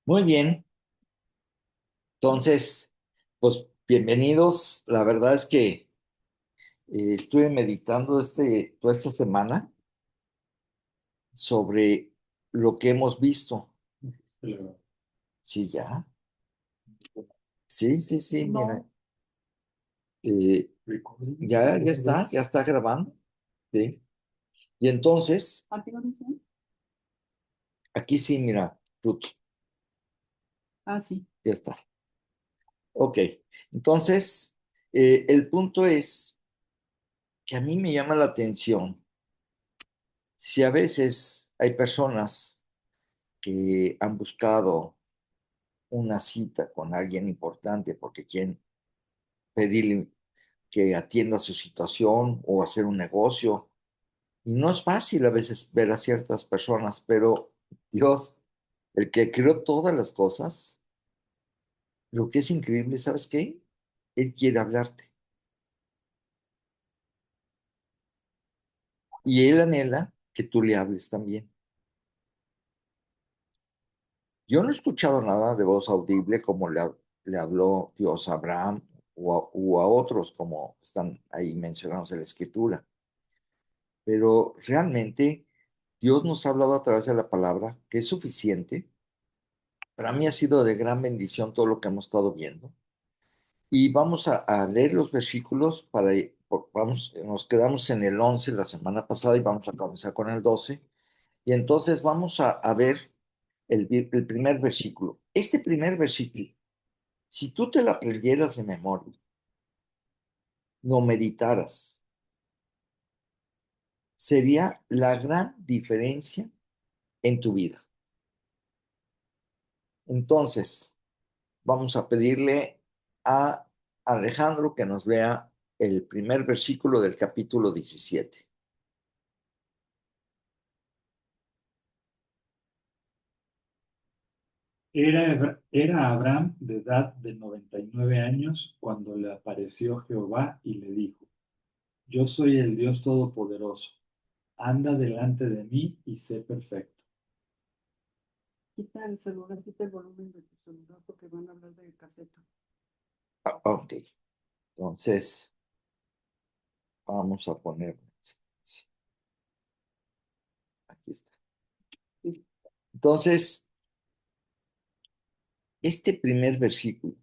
Muy bien, entonces, pues bienvenidos. La verdad es que estuve meditando toda esta semana sobre lo que hemos visto. Sí, ya. Sí, mira. eh, ya está grabando. Sí. Y entonces, aquí sí, mira, Ruth, ya está. Ok, entonces, el punto es que a mí me llama la atención si a veces hay personas que han buscado una cita con alguien importante porque quieren pedirle que atienda su situación o hacer un negocio. Y no es fácil a veces ver a ciertas personas, pero Dios, el que creó todas las cosas, lo que es increíble, ¿sabes qué? Él quiere hablarte y él anhela que tú le hables también. Yo no he escuchado nada de voz audible como le habló Dios a Abraham o a otros como están ahí mencionados en la escritura. Pero realmente Dios nos ha hablado a través de la palabra, que es suficiente. Para mí ha sido de gran bendición todo lo que hemos estado viendo. Y vamos a leer los versículos nos quedamos en el 11 la semana pasada y vamos a comenzar con el 12. Y entonces vamos a ver el primer versículo. Este primer versículo, si tú te lo aprendieras de memoria, lo meditaras, sería la gran diferencia en tu vida. Entonces, vamos a pedirle a Alejandro que nos lea el primer versículo del capítulo 17. Era Abraham de edad de 99 años cuando le apareció Jehová y le dijo, Yo soy el Dios Todopoderoso, anda delante de mí y sé perfecto. Ok, entonces vamos a poner, aquí está. Entonces, este primer versículo,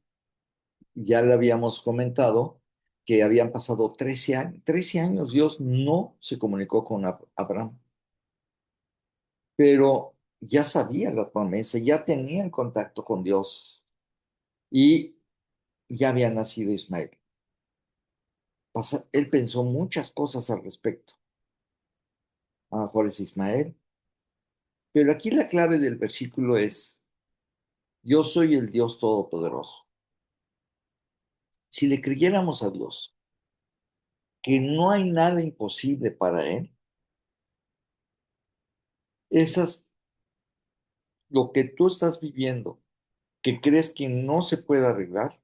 ya lo habíamos comentado, que habían pasado 13 años. 13 años Dios no se comunicó con Abraham, pero ya sabía la promesa, ya tenía el contacto con Dios y ya había nacido Ismael. Él pensó muchas cosas al respecto. A lo mejor es Ismael, pero aquí la clave del versículo es, yo soy el Dios Todopoderoso. Si le creyéramos a Dios, que no hay nada imposible para Él, esas, lo que tú estás viviendo, que crees que no se puede arreglar,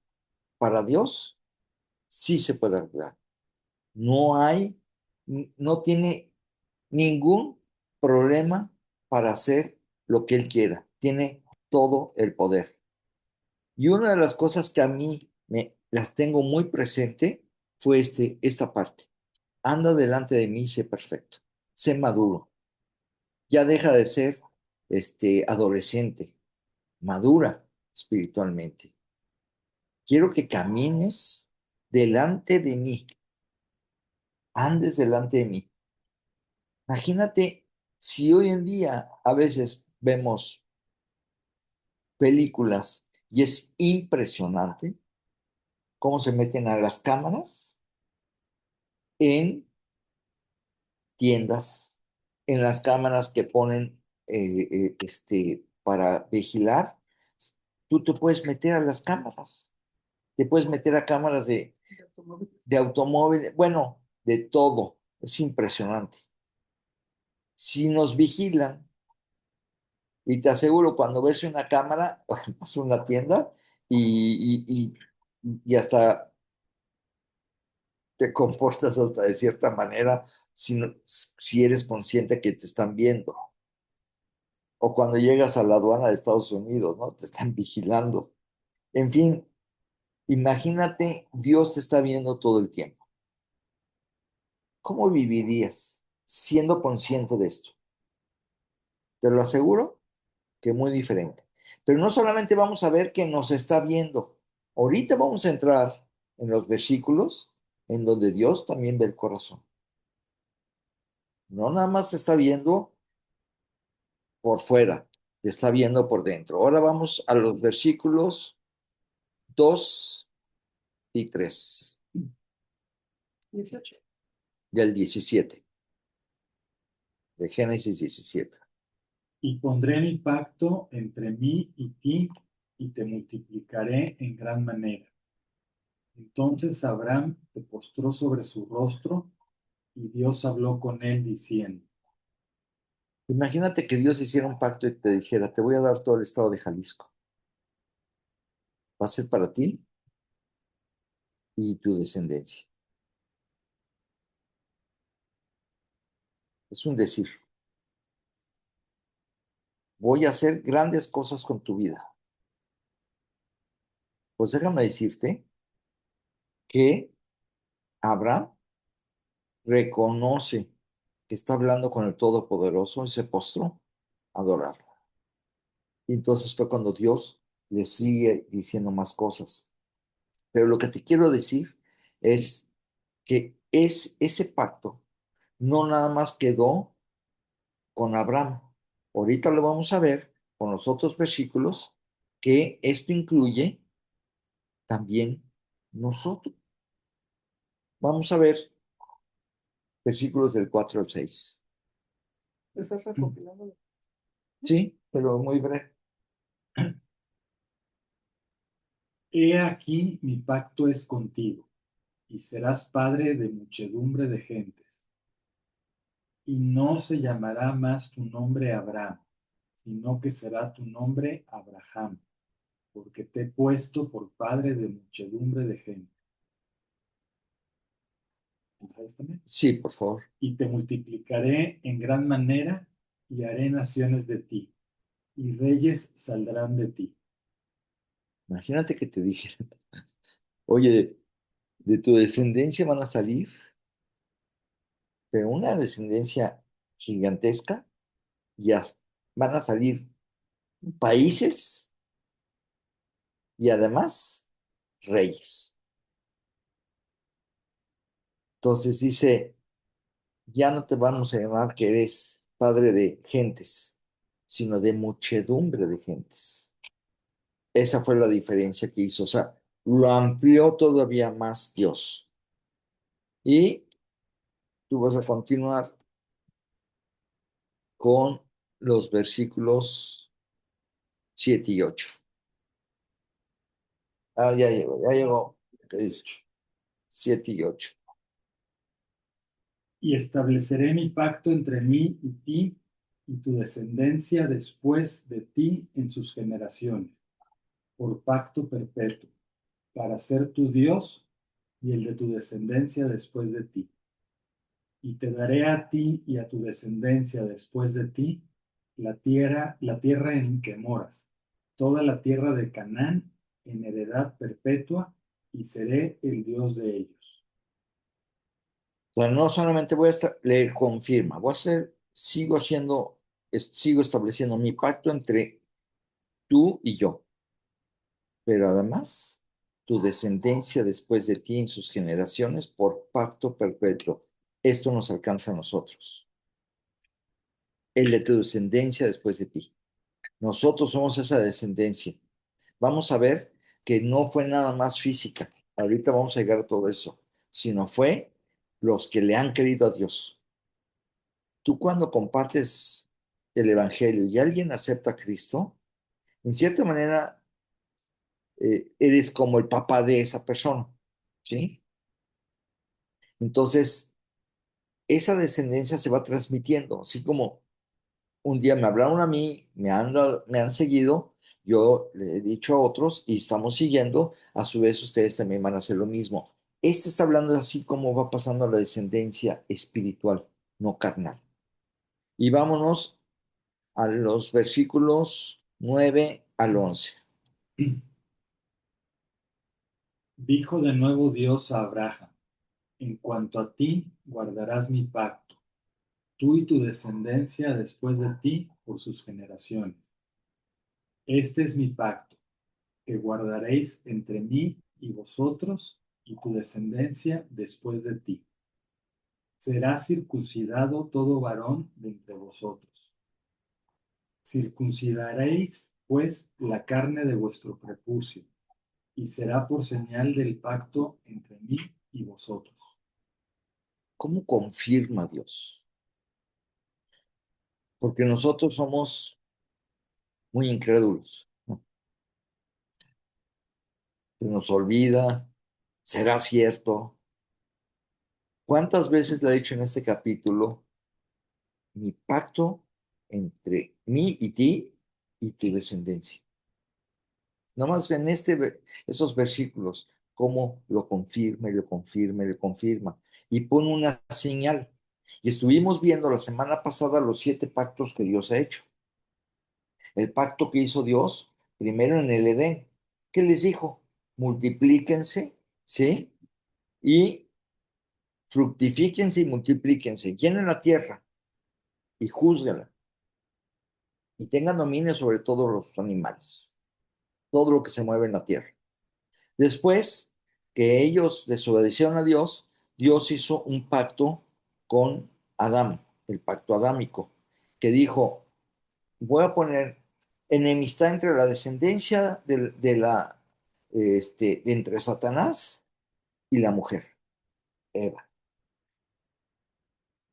para Dios sí se puede arreglar. No hay, no tiene ningún problema para hacer lo que Él quiera. Tiene todo el poder. Y una de las cosas que a mí las tengo muy presente fue esta parte. Anda delante de mí y sé perfecto. Sé maduro. Ya deja de ser adolescente. Madura espiritualmente. Quiero que camines delante de mí. Andes delante de mí. Imagínate si hoy en día a veces vemos películas y es impresionante cómo se meten a las cámaras en tiendas, en las cámaras que ponen para vigilar. Tú te puedes meter a las cámaras, te puedes meter a cámaras de automóvil, bueno, de todo. Es impresionante. Si nos vigilan, y te aseguro, cuando ves una cámara, vas a una tienda y hasta te comportas hasta de cierta manera si eres consciente que te están viendo. O cuando llegas a la aduana de Estados Unidos, ¿no? Te están vigilando. En fin, imagínate, Dios te está viendo todo el tiempo. ¿Cómo vivirías siendo consciente de esto? Te lo aseguro que muy diferente. Pero no solamente vamos a ver que nos está viendo. Ahorita vamos a entrar en los versículos en donde Dios también ve el corazón. No nada más te está viendo por fuera, te está viendo por dentro. Ahora vamos a los versículos 2 y 3 18. del 17 de Génesis 17. Y pondré mi pacto entre mí y ti, y te multiplicaré en gran manera. Entonces Abraham se postró sobre su rostro, y Dios habló con él diciendo, Imagínate que Dios hiciera un pacto y te dijera, te voy a dar todo el estado de Jalisco. Va a ser para ti y tu descendencia. Es un decir, voy a hacer grandes cosas con tu vida. Pues déjame decirte que Abraham reconoce que está hablando con el Todopoderoso y se postró a adorarlo. Y entonces fue cuando Dios le sigue diciendo más cosas. Pero lo que te quiero decir es que ese pacto no nada más quedó con Abraham. Ahorita lo vamos a ver con los otros versículos que esto incluye también nosotros. Vamos a ver versículos del 4 al 6. ¿Estás recopilando? Sí, pero muy breve. He aquí mi pacto es contigo, y serás padre de muchedumbre de gentes. Y no se llamará más tu nombre Abraham, sino que será tu nombre Abraham, porque te he puesto por padre de muchedumbre de gente. ¿Sabes también? Sí, por favor. Y te multiplicaré en gran manera, y haré naciones de ti, y reyes saldrán de ti. Imagínate que te dijeran, oye, de tu descendencia van a salir, pero una descendencia gigantesca y van a salir países y además reyes. Entonces dice, ya no te vamos a llamar que eres padre de gentes, sino de muchedumbre de gentes. Esa fue la diferencia que hizo, o sea, lo amplió todavía más Dios. Y tú vas a continuar con los versículos 7 y 8. Ah, ya llegó. ¿Qué dice? 7 y 8. Y estableceré mi pacto entre mí y ti, y tu descendencia después de ti en sus generaciones, por pacto perpetuo, para ser tu Dios y el de tu descendencia después de ti. Y te daré a ti y a tu descendencia después de ti la tierra en que moras, toda la tierra de Canaán en heredad perpetua, y seré el Dios de ellos. O sea, no solamente voy a estar, le confirma, sigo estableciendo mi pacto entre tú y yo, pero además tu descendencia después de ti en sus generaciones por pacto perpetuo. Esto nos alcanza a nosotros, el de tu descendencia después de ti. Nosotros somos esa descendencia. Vamos a ver que no fue nada más física, ahorita vamos a llegar a todo eso, sino fue los que le han querido a Dios. Tú cuando compartes el Evangelio y alguien acepta a Cristo, en cierta manera eres como el papá de esa persona, ¿sí? Entonces, esa descendencia se va transmitiendo, así como un día me hablaron a mí, me han seguido, yo le he dicho a otros y estamos siguiendo, a su vez ustedes también van a hacer lo mismo. Este está hablando así como va pasando la descendencia espiritual, no carnal. Y vámonos a los versículos 9 al 11. Dijo de nuevo Dios a Abraham, en cuanto a ti, guardarás mi pacto, tú y tu descendencia después de ti por sus generaciones. Este es mi pacto, que guardaréis entre mí y vosotros y tu descendencia después de ti. Será circuncidado todo varón de entre vosotros. Circuncidaréis, pues, la carne de vuestro prepucio, y será por señal del pacto entre mí y vosotros. ¿Cómo confirma Dios? Porque nosotros somos muy incrédulos, ¿no? Se nos olvida, ¿será cierto? ¿Cuántas veces le he dicho en este capítulo, mi pacto entre mí y ti y tu descendencia? Nomás en esos versículos, cómo lo confirma y lo confirma y lo confirma. Y pone una señal. Y estuvimos viendo la semana pasada los 7 pactos que Dios ha hecho. El pacto que hizo Dios, primero en el Edén. ¿Qué les dijo? Multiplíquense, ¿sí? Y fructifíquense y multiplíquense. Llenen la tierra y júzguenla. Y tengan dominio sobre todos los animales, todo lo que se mueve en la tierra. Después que ellos desobedecieron a Dios, Dios hizo un pacto con Adán, el pacto adámico, que dijo, voy a poner enemistad entre la descendencia de entre Satanás y la mujer, Eva,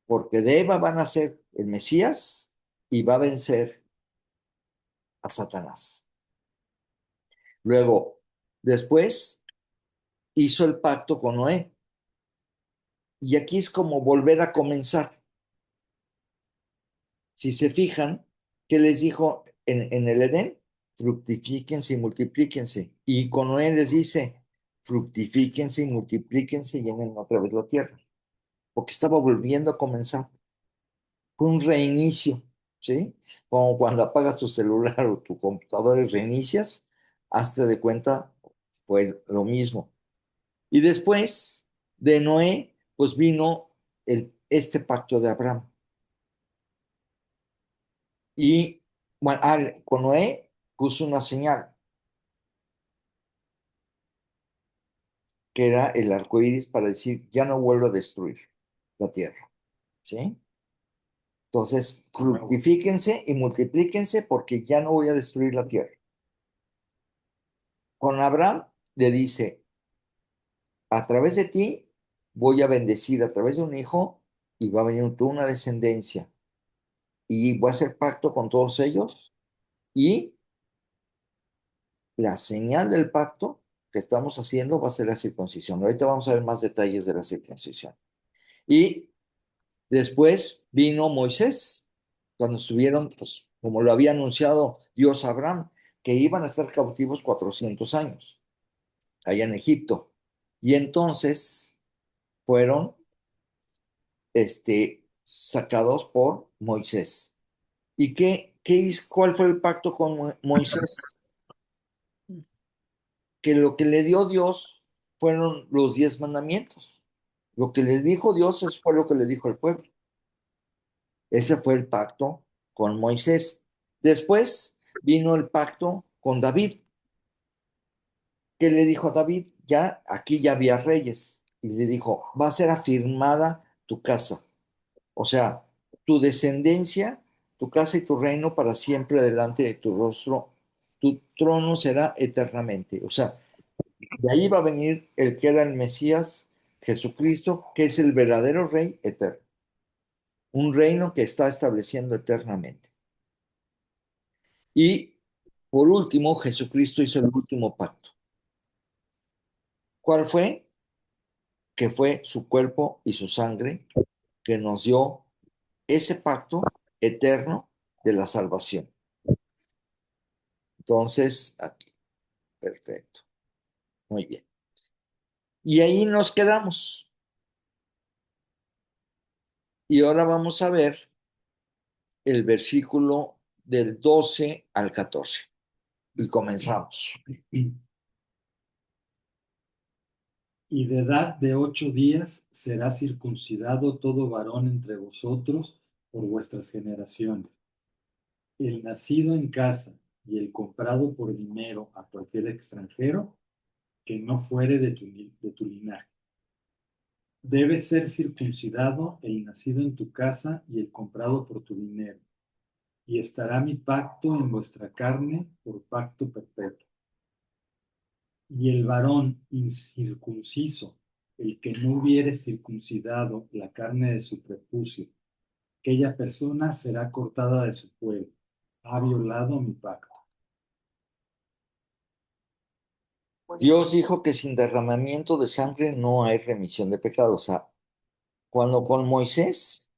porque de Eva van a ser el Mesías y va a vencer a Satanás. Luego, después hizo el pacto con Noé, y aquí es como volver a comenzar. Si se fijan, ¿qué les dijo en el Edén? Fructifíquense y multiplíquense. Y con Noé les dice, fructifíquense y multiplíquense y llenen otra vez la tierra. Porque estaba volviendo a comenzar. Fue un reinicio, ¿sí? Como cuando apagas tu celular o tu computadora y reinicias, hazte de cuenta, fue lo mismo. Y después de Noé, pues vino este pacto de Abraham. Y bueno, con Noé puso una señal, que era el arco iris para decir, ya no vuelvo a destruir la tierra. ¿Sí? Entonces, fructifíquense y multiplíquense porque ya no voy a destruir la tierra. Con Abraham le dice, a través de ti voy a bendecir a través de un hijo y va a venir tú una descendencia y voy a hacer pacto con todos ellos y la señal del pacto que estamos haciendo va a ser la circuncisión. Ahorita vamos a ver más detalles de la circuncisión. Y después vino Moisés, cuando estuvieron, pues, como lo había anunciado Dios a Abraham, que iban a estar cautivos 400 años allá en Egipto. Y entonces fueron sacados por Moisés. ¿Y cuál fue el pacto con Moisés? Que lo que le dio Dios fueron los 10 mandamientos. Lo que le dijo Dios fue lo que le dijo el pueblo. Ese fue el pacto con Moisés. Después vino el pacto con David. ¿Qué le dijo a David? Ya, aquí ya había reyes. Y le dijo, va a ser afirmada tu casa. O sea, tu descendencia, tu casa y tu reino para siempre delante de tu rostro. Tu trono será eternamente. O sea, de ahí va a venir el que era el Mesías, Jesucristo, que es el verdadero rey eterno. Un reino que está estableciendo eternamente. Y por último, Jesucristo hizo el último pacto. ¿Cuál fue? Que fue su cuerpo y su sangre que nos dio ese pacto eterno de la salvación. Entonces, aquí, perfecto, muy bien. Y ahí nos quedamos. Y ahora vamos a ver el versículo del 12 al 14. Y comenzamos. Y de edad de 8 días será circuncidado todo varón entre vosotros por vuestras generaciones. El nacido en casa y el comprado por dinero a cualquier extranjero que no fuere de tu linaje. Debe ser circuncidado el nacido en tu casa y el comprado por tu dinero. Y estará mi pacto en vuestra carne por pacto perpetuo. Y el varón incircunciso, el que no hubiere circuncidado la carne de su prepucio, aquella persona será cortada de su pueblo. Ha violado mi pacto. Dios dijo que sin derramamiento de sangre no hay remisión de pecados. O sea, cuando con Moisés,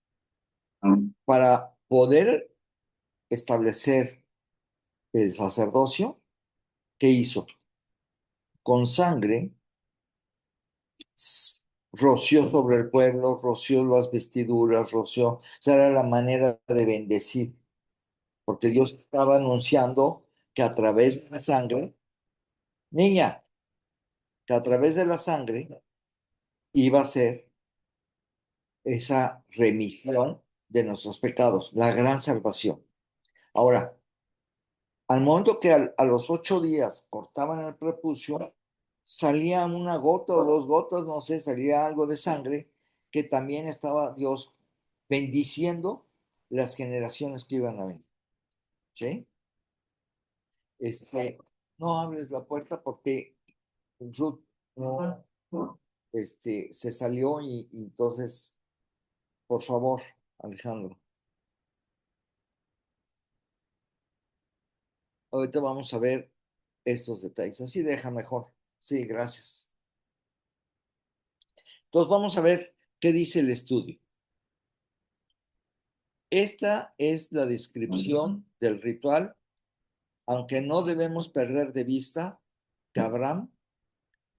para poder establecer el sacerdocio, ¿qué hizo? Con sangre roció sobre el pueblo, roció las vestiduras, roció, o sea, era la manera de bendecir, porque Dios estaba anunciando que a través de la sangre, niña, que a través de la sangre iba a ser esa remisión de nuestros pecados, la gran salvación. Ahora, al momento que a los 8 días cortaban el prepucio, salía una gota o 2 gotas, no sé, salía algo de sangre que también estaba Dios bendiciendo las generaciones que iban a venir. ¿Sí? No hables la puerta porque Ruth no, se salió y entonces, por favor, Alejandro, ahorita vamos a ver estos detalles. Así deja mejor. Sí, gracias. Entonces vamos a ver qué dice el estudio. Esta es la descripción del ritual, aunque no debemos perder de vista que Abraham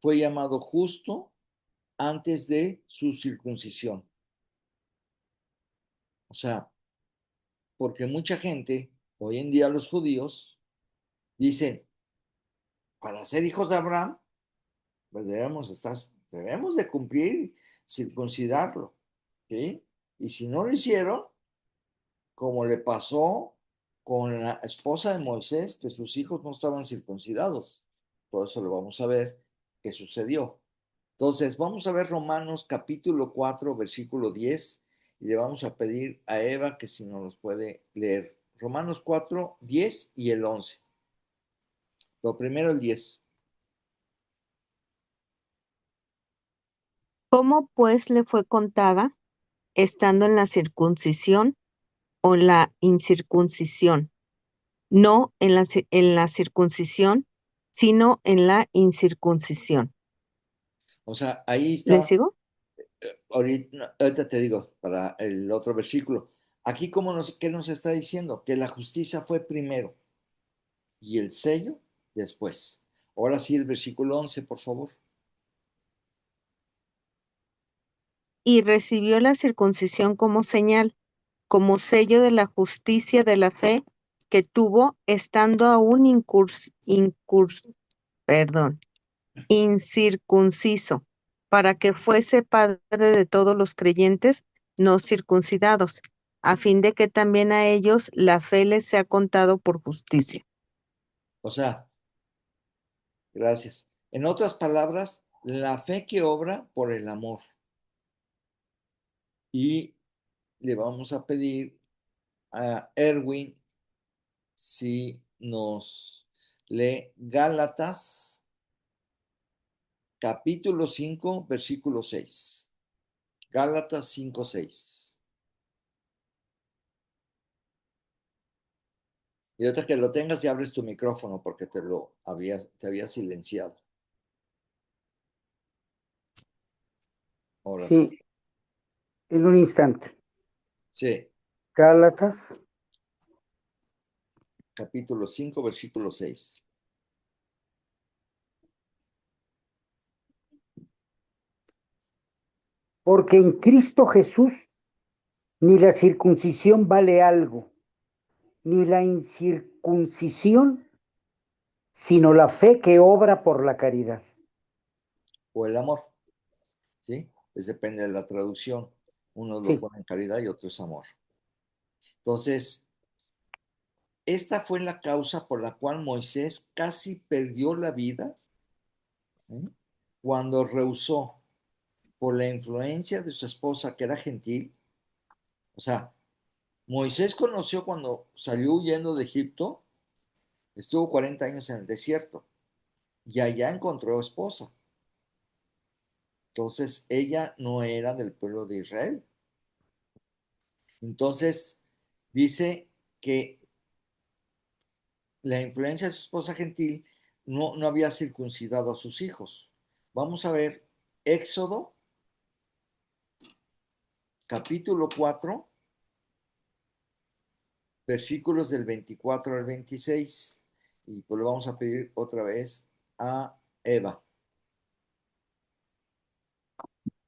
fue llamado justo antes de su circuncisión. O sea, porque mucha gente, hoy en día los judíos, dicen, para ser hijos de Abraham, pues debemos de cumplir, circuncidarlo, ¿sí? Y si no lo hicieron, como le pasó con la esposa de Moisés, que sus hijos no estaban circuncidados. Por eso lo vamos a ver qué sucedió. Entonces, vamos a ver Romanos capítulo 4, versículo 10, y le vamos a pedir a Eva que si nos los puede leer. Romanos 4, 10 y el 11. Lo primero el 10. ¿Cómo pues le fue contada, estando en la circuncisión o en la incircuncisión? No en la circuncisión, sino en la incircuncisión. O sea, ahí ¿Le está, sigo? ahorita te digo, para el otro versículo. Aquí, ¿qué nos está diciendo? Que la justicia fue primero y el sello después. Ahora sí, el versículo 11, por favor. Y recibió la circuncisión como señal, como sello de la justicia de la fe que tuvo estando aún perdón, incircunciso, para que fuese padre de todos los creyentes no circuncidados, a fin de que también a ellos la fe les sea contado por justicia. O sea, gracias. En otras palabras, la fe que obra por el amor. Y le vamos a pedir a Erwin si nos lee Gálatas capítulo 5 versículo 6. Gálatas 5 6. Y ahorita que lo tengas, ya abres tu micrófono porque te había silenciado. Ahora sí. Sí, en un instante. Sí, Gálatas, capítulo 5 versículo 6. porque en Cristo Jesús ni la circuncisión vale algo, ni la incircuncisión, sino la fe que obra por la caridad. O el amor, ¿sí? Pues depende de la traducción. Unos lo Sí, ponen caridad y otros amor. Entonces, esta fue la causa por la cual Moisés casi perdió la vida, ¿eh? Cuando rehusó por la influencia de su esposa, que era gentil. O sea, Moisés conoció cuando salió huyendo de Egipto, estuvo 40 años en el desierto y allá encontró esposa. Entonces, ella no era del pueblo de Israel. Entonces, dice que la influencia de su esposa gentil no había circuncidado a sus hijos. Vamos a ver Éxodo, capítulo 4, versículos del 24 al 26. Y pues lo vamos a pedir otra vez a Eva.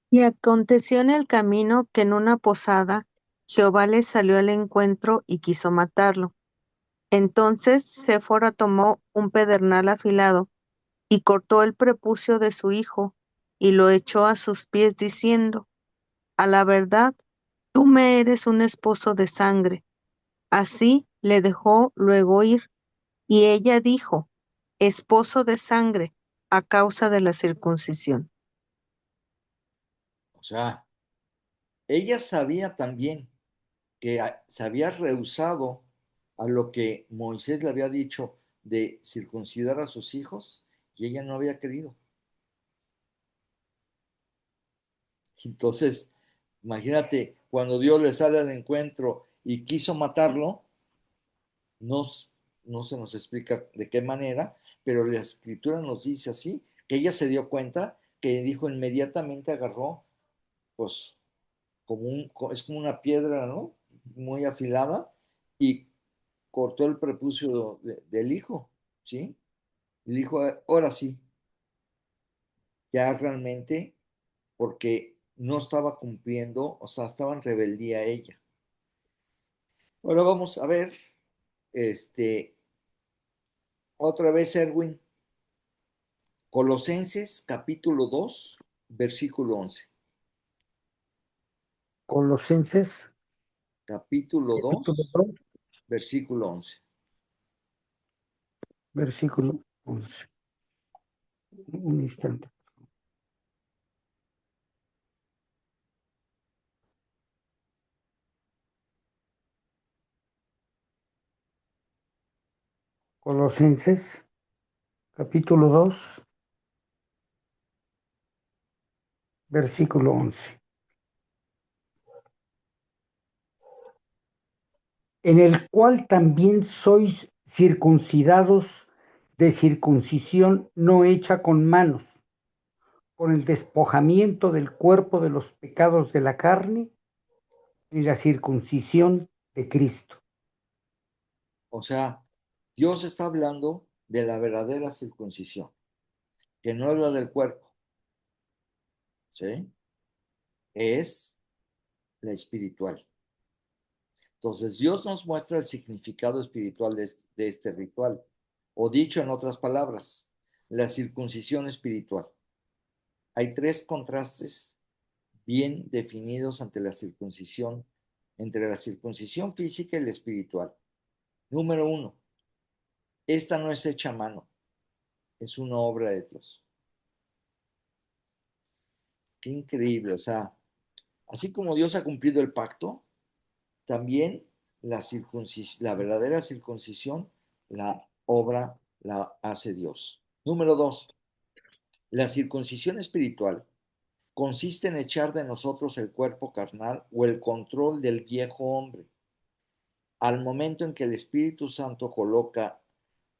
Y aconteció en el camino que en una posada Jehová le salió al encuentro y quiso matarlo. Entonces Séfora tomó un pedernal afilado y cortó el prepucio de su hijo y lo echó a sus pies diciendo: A la verdad, tú me eres un esposo de sangre. Así le dejó luego ir, y ella dijo: esposo de sangre, a causa de la circuncisión. O sea, ella sabía también que se había rehusado a lo que Moisés le había dicho de circuncidar a sus hijos y ella no había querido. Entonces, imagínate, cuando Dios le sale al encuentro y quiso matarlo, no, no se nos explica de qué manera, pero la escritura nos dice así, que ella se dio cuenta, que dijo inmediatamente agarró, pues, es como una piedra, ¿no? Muy afilada, y cortó el prepucio del hijo, ¿sí? Y dijo, ahora sí, ya realmente, porque no estaba cumpliendo, o sea, estaba en rebeldía ella. Ahora vamos a ver, este, otra vez, Erwin, Colosenses capítulo 2 versículo 11. Colosenses, Capítulo capítulo 2 2, versículo 11. versículo 11. Un instante. Colosenses, capítulo 2, versículo 11. En el cual también sois circuncidados de circuncisión no hecha con manos, con el despojamiento del cuerpo de los pecados de la carne y la circuncisión de Cristo. O sea, Dios está hablando de la verdadera circuncisión, que no es la del cuerpo, ¿sí? Es la espiritual. Entonces, Dios nos muestra el significado espiritual de este ritual, o dicho en otras palabras, la circuncisión espiritual. Hay tres contrastes bien definidos ante la circuncisión, entre la circuncisión física y la espiritual. Número uno, esta no es hecha a mano, es una obra de Dios. Qué increíble, o sea, así como Dios ha cumplido el pacto, también la verdadera circuncisión, la obra la hace Dios. Número dos, la circuncisión espiritual consiste en echar de nosotros el cuerpo carnal o el control del viejo hombre. Al momento en que el Espíritu Santo coloca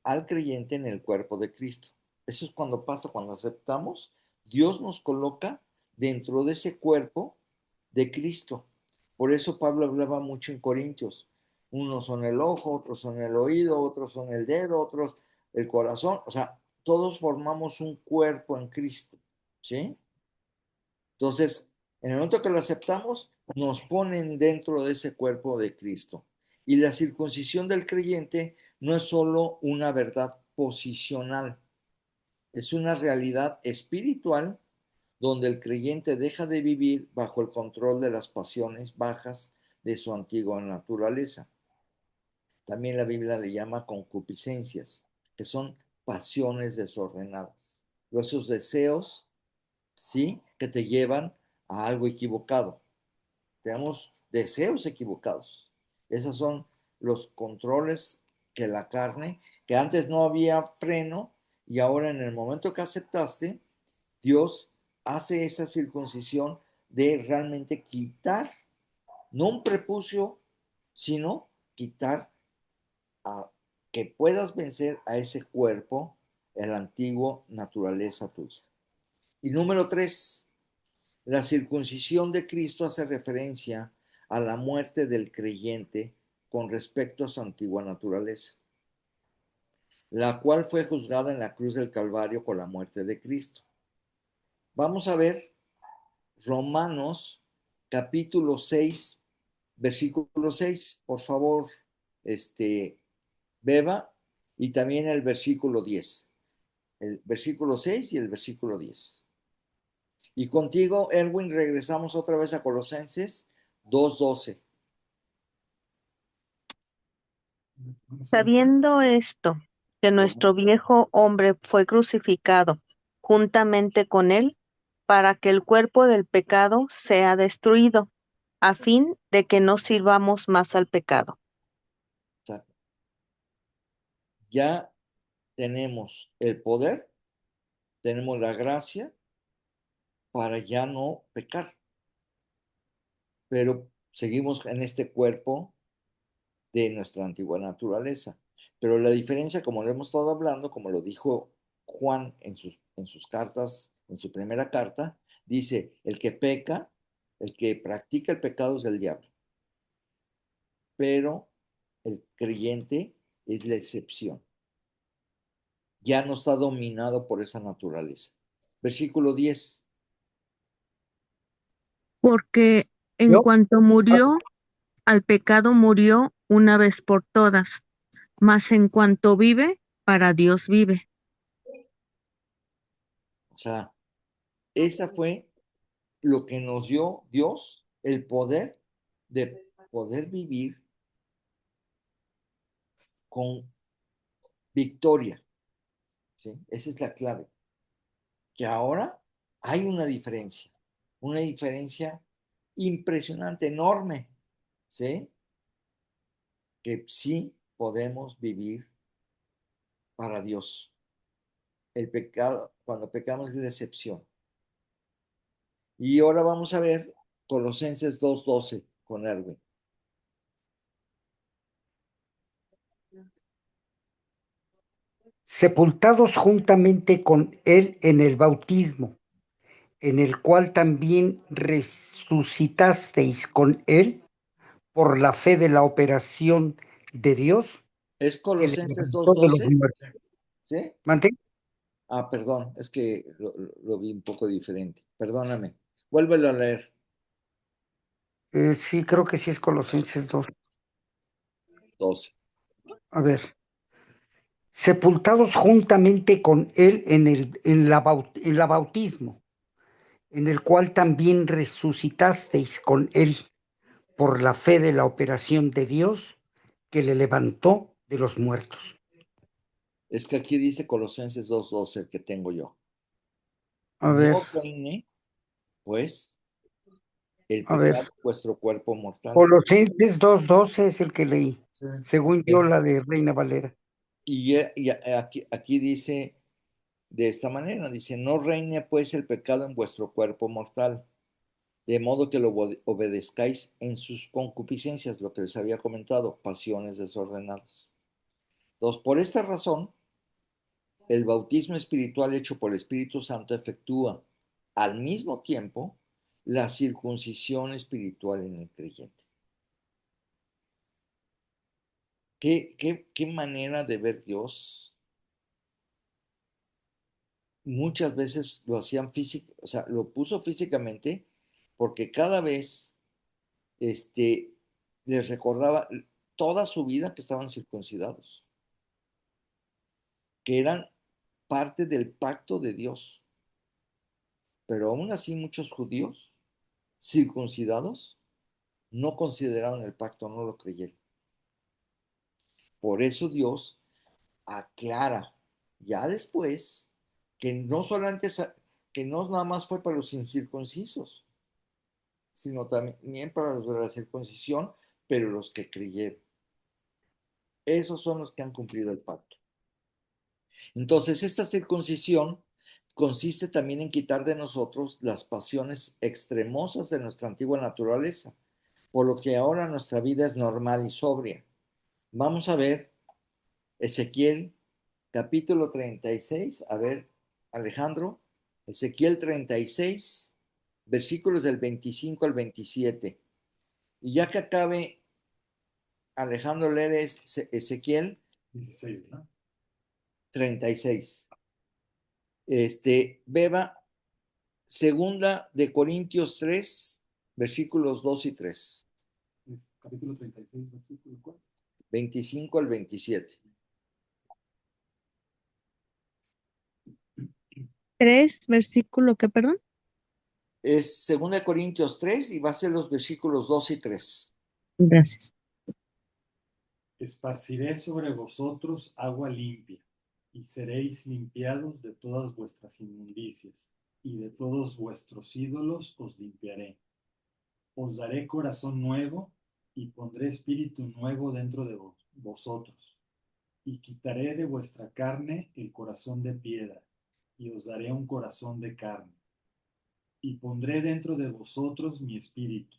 al creyente en el cuerpo de Cristo. Eso es cuando pasa, cuando aceptamos, Dios nos coloca dentro de ese cuerpo de Cristo. Por eso Pablo hablaba mucho en Corintios. Unos son el ojo, otros son el oído, otros son el dedo, otros el corazón. O sea, todos formamos un cuerpo en Cristo. ¿Sí? Entonces, en el momento que lo aceptamos, nos ponen dentro de ese cuerpo de Cristo. Y la circuncisión del creyente no es solo una verdad posicional, es una realidad espiritual donde el creyente deja de vivir bajo el control de las pasiones bajas de su antigua naturaleza. También la Biblia le llama concupiscencias, que son pasiones desordenadas. Esos deseos, ¿sí? Que te llevan a algo equivocado. Tenemos deseos equivocados. Esos son los controles que la carne, que antes no había freno y ahora en el momento que aceptaste, Dios hace esa circuncisión de realmente quitar, no un prepucio, sino quitar a, que puedas vencer a ese cuerpo, el antiguo naturaleza tuya. Y número 3, la circuncisión de Cristo hace referencia a la muerte del creyente con respecto a su antigua naturaleza, la cual fue juzgada en la cruz del Calvario con la muerte de Cristo. Vamos a ver Romanos capítulo 6, versículo 6, por favor, Beba, y también el versículo 10, el versículo 6 y el versículo 10. Y contigo, Erwin, regresamos otra vez a Colosenses 2:12. Sabiendo esto, que nuestro viejo hombre fue crucificado juntamente con él, para que el cuerpo del pecado sea destruido, a fin de que no sirvamos más al pecado. Ya tenemos el poder, tenemos la gracia para ya no pecar, pero seguimos en este cuerpo de nuestra antigua naturaleza. Pero la diferencia, como lo hemos estado hablando, como lo dijo Juan en sus cartas, en su primera carta, dice, el que peca, el que practica el pecado es del diablo, pero el creyente es la excepción. Ya no está dominado por esa naturaleza. Versículo 10. Porque en Yo, cuanto murió, al pecado murió una vez por todas, mas en cuanto vive, para Dios vive. O sea, esa fue lo que nos dio Dios, el poder de poder vivir con victoria. ¿Sí? Esa es la clave. Que ahora hay una diferencia impresionante, enorme, ¿sí? Que sí podemos vivir para Dios. El pecado, cuando pecamos es la excepción. Y ahora vamos a ver Colosenses 2:12 con Erwin. sepultados juntamente con él en el bautismo, en el cual también resucitasteis con él por la fe de la operación de Dios ¿Es que le Colosenses levantó de los 2:12? muertos. ¿Sí? ¿Mande? Ah, perdón, es que lo vi un poco diferente. Perdóname. Vuélvelo a leer. Sí, creo que sí es Colosenses 2. 12. A ver. Sepultados juntamente con él en la bautismo, en el cual también resucitasteis con él por la fe de la operación de Dios que le levantó de los muertos. Es que aquí dice Colosenses 2:12, el que tengo yo. A ver, No reine, pues, el a ver. pecado en vuestro cuerpo mortal. Colosenses 2:12 es el que leí, Sí. según yo Ok. la de Reina Valera. Y aquí dice de esta manera, dice, no reine pues el pecado en vuestro cuerpo mortal, de modo que lo obedezcáis en sus concupiscencias, lo que les había comentado, pasiones desordenadas. Entonces, por esta razón, el bautismo espiritual hecho por el Espíritu Santo efectúa al mismo tiempo la circuncisión espiritual en el creyente. ¿Qué manera de ver Dios? Muchas veces lo hacían físico, o sea, lo puso físicamente porque cada vez este, les recordaba, toda su vida que estaban circuncidados, que eran parte del pacto de Dios. Pero aún así muchos judíos circuncidados no consideraron el pacto, no lo creyeron. Por eso Dios aclara ya después que no solamente que no nada más fue para los incircuncisos, sino también para los de la circuncisión, pero los que creyeron. Esos son los que han cumplido el pacto. Entonces, esta circuncisión consiste también en quitar de nosotros las pasiones extremosas de nuestra antigua naturaleza, por lo que ahora nuestra vida es normal y sobria. Vamos a ver Ezequiel capítulo 36. A ver, Alejandro, Ezequiel 36, versículos del 25 al 27. Y ya que acabe Alejandro leer Ezequiel 16, ¿no? 36. Beba segunda de Corintios 3, versículos 2 y 3. Capítulo 36, versículo 4. 25 al 27. 3, versículo, ¿qué, perdón? Es segunda de Corintios 3 y va a ser los versículos 2 y 3. Gracias. Esparciré sobre vosotros agua limpia, y seréis limpiados de todas vuestras inmundicias, y de todos vuestros ídolos os limpiaré. Os daré corazón nuevo, y pondré espíritu nuevo dentro de vosotros, y quitaré de vuestra carne el corazón de piedra, y os daré un corazón de carne. Y pondré dentro de vosotros mi espíritu,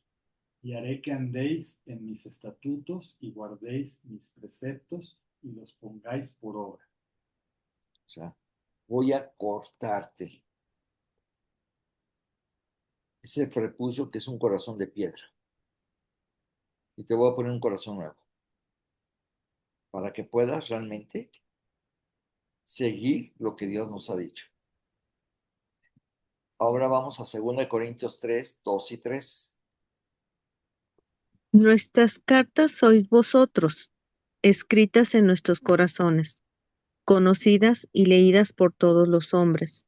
y haré que andéis en mis estatutos y guardéis mis preceptos y los pongáis por obra. O sea, voy a cortarte ese prepucio que es un corazón de piedra y te voy a poner un corazón nuevo para que puedas realmente seguir lo que Dios nos ha dicho. Ahora vamos a 2 Corintios 3, 2 y 3. Nuestras cartas sois vosotros, escritas en nuestros corazones, conocidas y leídas por todos los hombres,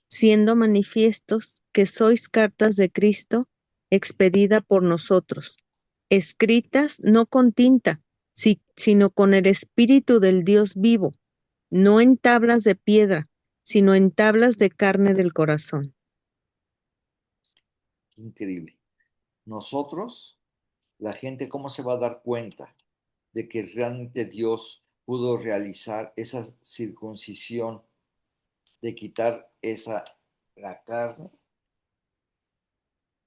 siendo manifiestos que sois cartas de Cristo, expedida por nosotros, escritas no con tinta, sino con el Espíritu del Dios vivo, no en tablas de piedra, sino en tablas de carne del corazón. Increíble. Nosotros, la gente, ¿cómo se va a dar cuenta de que realmente Dios pudo realizar esa circuncisión de quitar la carne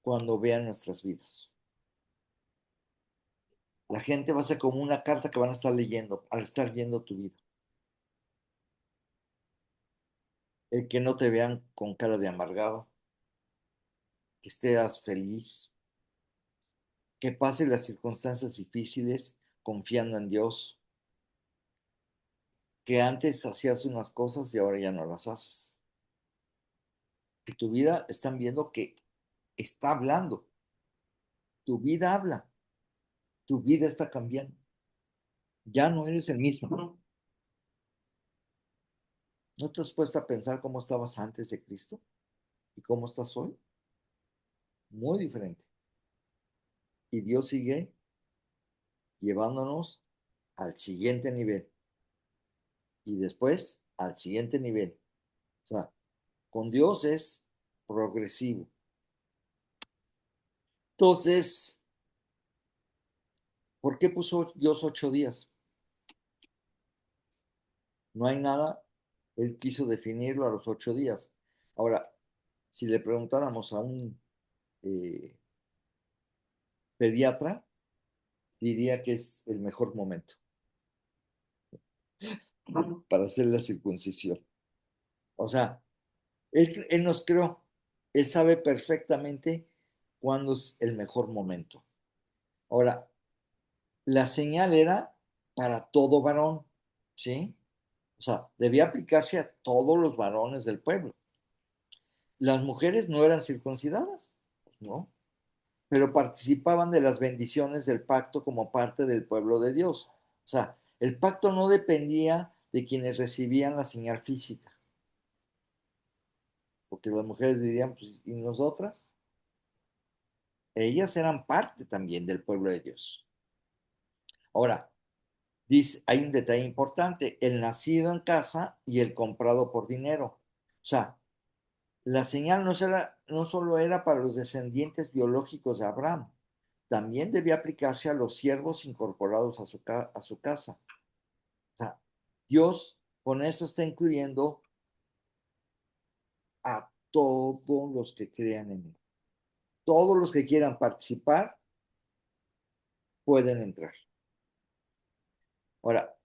cuando vean nuestras vidas? La gente va a ser como una carta que van a estar leyendo al estar viendo tu vida. El que no te vean con cara de amargado, que estés feliz, que pases las circunstancias difíciles confiando en Dios, que antes hacías unas cosas y ahora ya no las haces. Que tu vida están viendo que está hablando, tu vida habla, tu vida está cambiando. Ya no eres el mismo. ¿No te has puesto a pensar cómo estabas antes de Cristo y cómo estás hoy? Muy diferente. Y Dios sigue llevándonos al siguiente nivel y después al siguiente nivel. O sea, con Dios es progresivo. Entonces, ¿por qué puso Dios 8 días? No hay nada. Él quiso definirlo a los 8 días. Ahora, si le preguntáramos a un eh, pediatra, diría que es el mejor momento para hacer la circuncisión. O sea, él nos creó. Él sabe perfectamente cuándo es el mejor momento. Ahora, la señal era para todo varón, ¿sí? O sea, debía aplicarse a todos los varones del pueblo. Las mujeres no eran circuncidadas, ¿no? pero participaban de las bendiciones del pacto como parte del pueblo de Dios. O sea, el pacto no dependía de quienes recibían la señal física, porque las mujeres dirían, pues, ¿y nosotras? Ellas eran parte también del pueblo de Dios. Ahora, dice, hay un detalle importante, el nacido en casa y el comprado por dinero. O sea, la señal no solo era para los descendientes biológicos de Abraham, también debía aplicarse a los siervos incorporados a su casa. O sea, Dios con eso está incluyendo a todos los que crean en Él. Todos los que quieran participar pueden entrar. Ahora,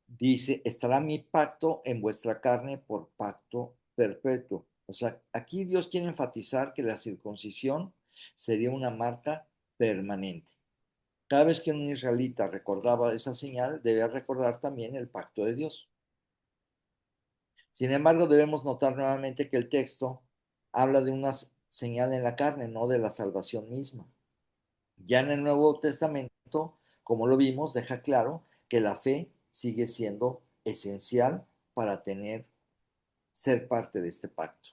dice, estará mi pacto en vuestra carne por pacto perpetuo. O sea, aquí Dios quiere enfatizar que la circuncisión sería una marca permanente. Cada vez que un israelita recordaba esa señal, debía recordar también el pacto de Dios. Sin embargo, debemos notar nuevamente que el texto habla de una señal en la carne, no de la salvación misma. Ya en el Nuevo Testamento, como lo vimos, deja claro que la fe sigue siendo esencial para ser parte de este pacto.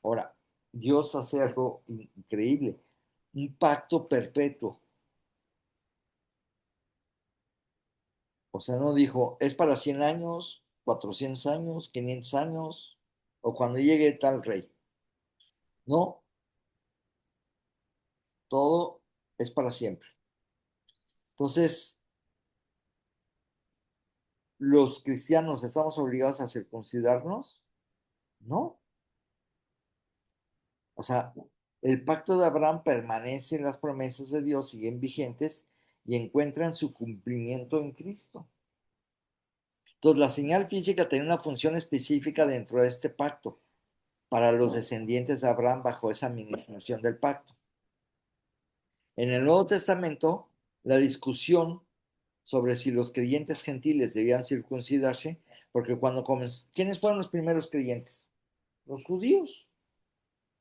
Ahora, Dios hace algo increíble, un pacto perpetuo. O sea, no dijo, es para 100 años, 400 años, 500 años, o cuando llegue tal rey. No, todo es para siempre. Entonces, ¿los cristianos estamos obligados a circuncidarnos? No. O sea, el pacto de Abraham permanece, las promesas de Dios siguen vigentes y encuentran su cumplimiento en Cristo. Entonces, la señal física tiene una función específica dentro de este pacto para los descendientes de Abraham bajo esa administración del pacto. En el Nuevo Testamento, la discusión sobre si los creyentes gentiles debían circuncidarse, porque ¿quiénes fueron los primeros creyentes? Los judíos.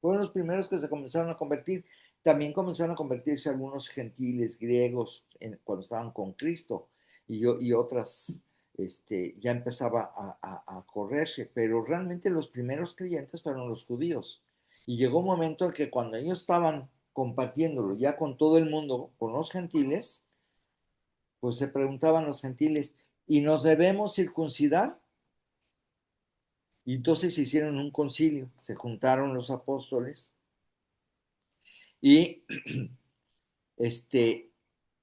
Fueron los primeros que se comenzaron a convertir. También comenzaron a convertirse algunos gentiles griegos cuando estaban con Cristo y otras ya empezaba a correrse, pero realmente los primeros creyentes fueron los judíos. Y llegó un momento en que cuando ellos estaban compartiéndolo ya con todo el mundo, con los gentiles, pues se preguntaban los gentiles, ¿y nos debemos circuncidar? Y entonces se hicieron un concilio, se juntaron los apóstoles y, este,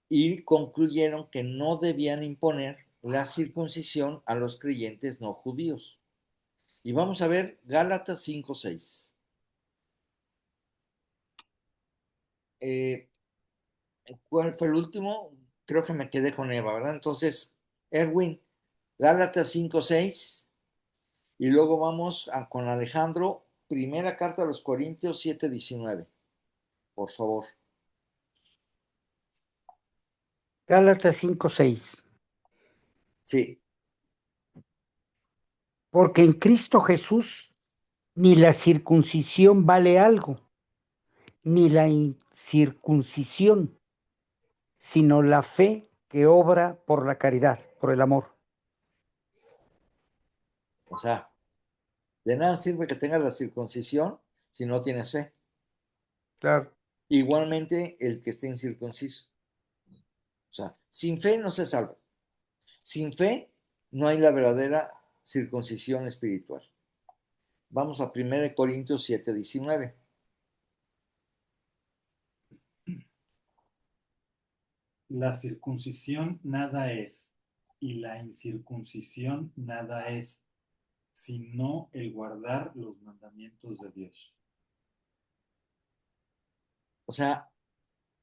y concluyeron que no debían imponer la circuncisión a los creyentes no judíos. Y vamos a ver Gálatas 5:6. Eh, ¿Cuál fue el último? Creo que me quedé con Eva, ¿verdad? Entonces, Erwin, Gálatas 5:6. Y luego vamos con Alejandro, primera carta a los Corintios 7:19. Por favor. Gálatas 5:6. Sí, Porque en Cristo Jesús ni la circuncisión vale algo, ni la incircuncisión, sino la fe que obra por la caridad, por el amor. o sea, de nada sirve que tengas la circuncisión si no tienes fe. Claro. Igualmente el que esté incircunciso. O sea, sin fe no se salva. Sin fe no hay la verdadera circuncisión espiritual. Vamos a 1 Corintios 7:19. La circuncisión nada es, y la incircuncisión nada es, sino el guardar los mandamientos de Dios. O sea,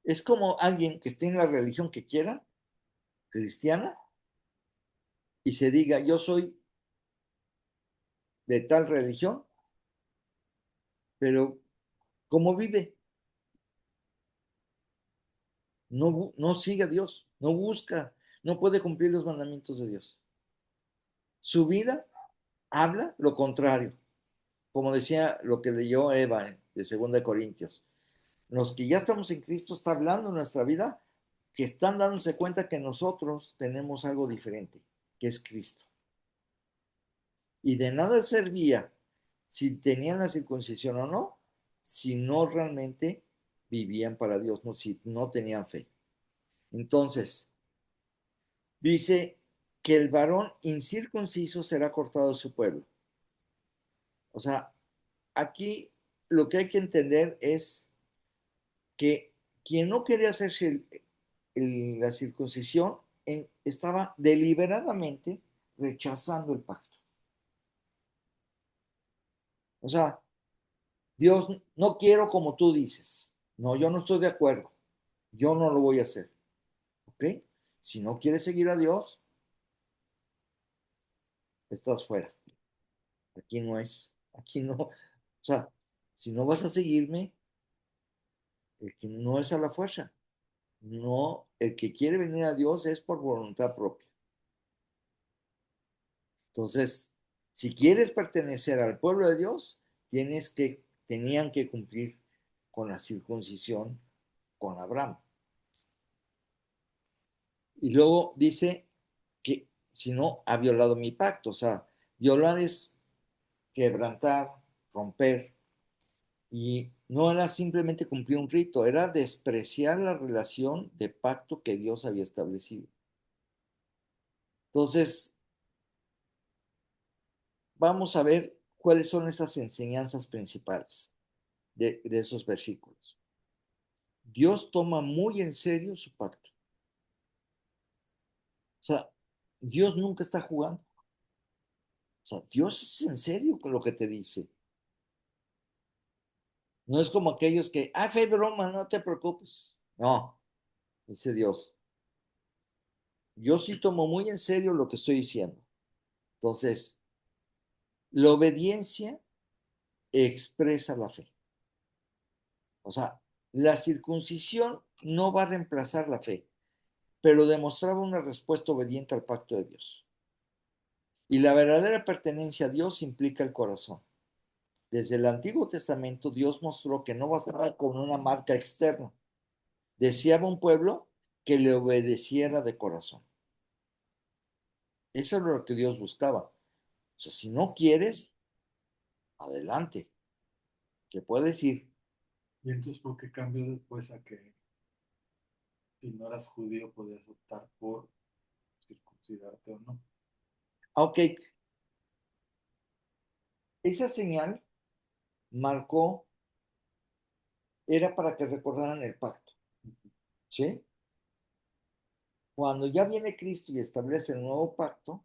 es como alguien que esté en la religión que quiera, cristiana, y se diga, yo soy de tal religión, pero ¿cómo vive? No sigue a Dios, no busca, no puede cumplir los mandamientos de Dios. Su vida habla lo contrario, como decía lo que leyó Eva de 2 Corintios. los que ya estamos en Cristo, está hablando en nuestra vida, que están dándose cuenta que nosotros tenemos algo diferente, que es Cristo. Y de nada servía si tenían la circuncisión o no, si no realmente vivían para Dios, no, si no tenían fe. Entonces, dice que el varón incircunciso será cortado de su pueblo. O sea, aquí lo que hay que entender es que quien no quería hacerse la circuncisión estaba deliberadamente rechazando el pacto. O sea, Dios, no quiero como tú dices. No, yo no estoy de acuerdo. Yo no lo voy a hacer. ¿Ok? Si no quieres seguir a Dios, estás fuera. Aquí no es. Aquí no. O sea, si no vas a seguirme, el que no es a la fuerza. No, el que quiere venir a Dios es por voluntad propia. Entonces, si quieres pertenecer al pueblo de Dios, tenían que cumplir con la circuncisión con Abraham. Y luego dice que si no, ha violado mi pacto. O sea, violar es quebrantar, romper. Y no era simplemente cumplir un rito, era despreciar la relación de pacto que Dios había establecido. Entonces, vamos a ver cuáles son esas enseñanzas principales de esos versículos. Dios toma muy en serio su pacto. O sea, Dios nunca está jugando. O sea, Dios es en serio con lo que te dice. No es como aquellos que, fue broma, no te preocupes. No, dice Dios. Yo sí tomo muy en serio lo que estoy diciendo. Entonces, la obediencia expresa la fe. O sea, la circuncisión no va a reemplazar la fe, pero demostraba una respuesta obediente al pacto de Dios. Y la verdadera pertenencia a Dios implica el corazón. Desde el Antiguo Testamento, Dios mostró que no bastaba con una marca externa. Deseaba un pueblo que le obedeciera de corazón. Eso es lo que Dios buscaba. O sea, si no quieres, adelante, que puedes ir. ¿Y entonces por qué cambió después a que si no eras judío podías optar por circuncidarte o no? Ok, esa señal marcó, era para que recordaran el pacto, ¿sí? Cuando ya viene Cristo y establece el nuevo pacto,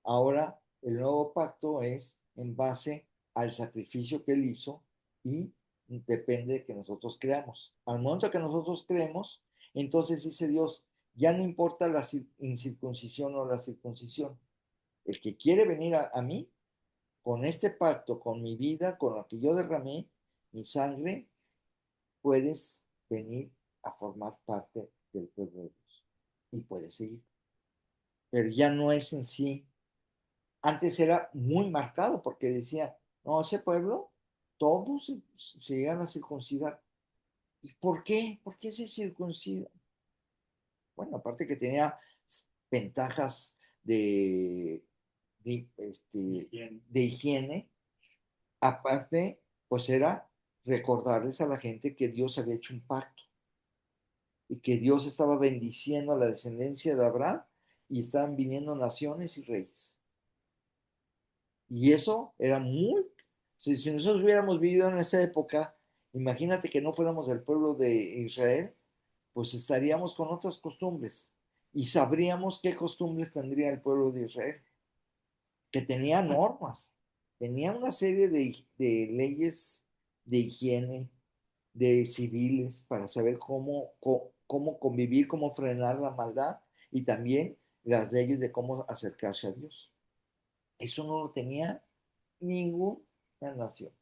ahora el nuevo pacto es en base al sacrificio que él hizo y depende de que nosotros creamos. Al momento que nosotros creemos, entonces dice Dios, ya no importa la incircuncisión o la circuncisión. El que quiere venir a mí, con este pacto, con mi vida, con lo que yo derramé, mi sangre, puedes venir a formar parte del pueblo de Dios. Y puedes seguir. Pero ya no es en sí. Antes era muy marcado porque decía, no, ese pueblo, todos se llegan a circuncidar. ¿Y por qué? ¿Por qué se circuncida? Bueno, aparte que tenía ventajas Higiene. de higiene, aparte, pues era recordarles a la gente que Dios había hecho un pacto y que Dios estaba bendiciendo a la descendencia de Abraham y estaban viniendo naciones y reyes. Y eso era si nosotros hubiéramos vivido en esa época, imagínate que no fuéramos del pueblo de Israel, pues estaríamos con otras costumbres y sabríamos qué costumbres tendría el pueblo de Israel, que tenía normas, tenía una serie de leyes de higiene, de civiles, para saber cómo convivir, cómo frenar la maldad y también las leyes de cómo acercarse a Dios. Eso no lo tenía ninguna nación,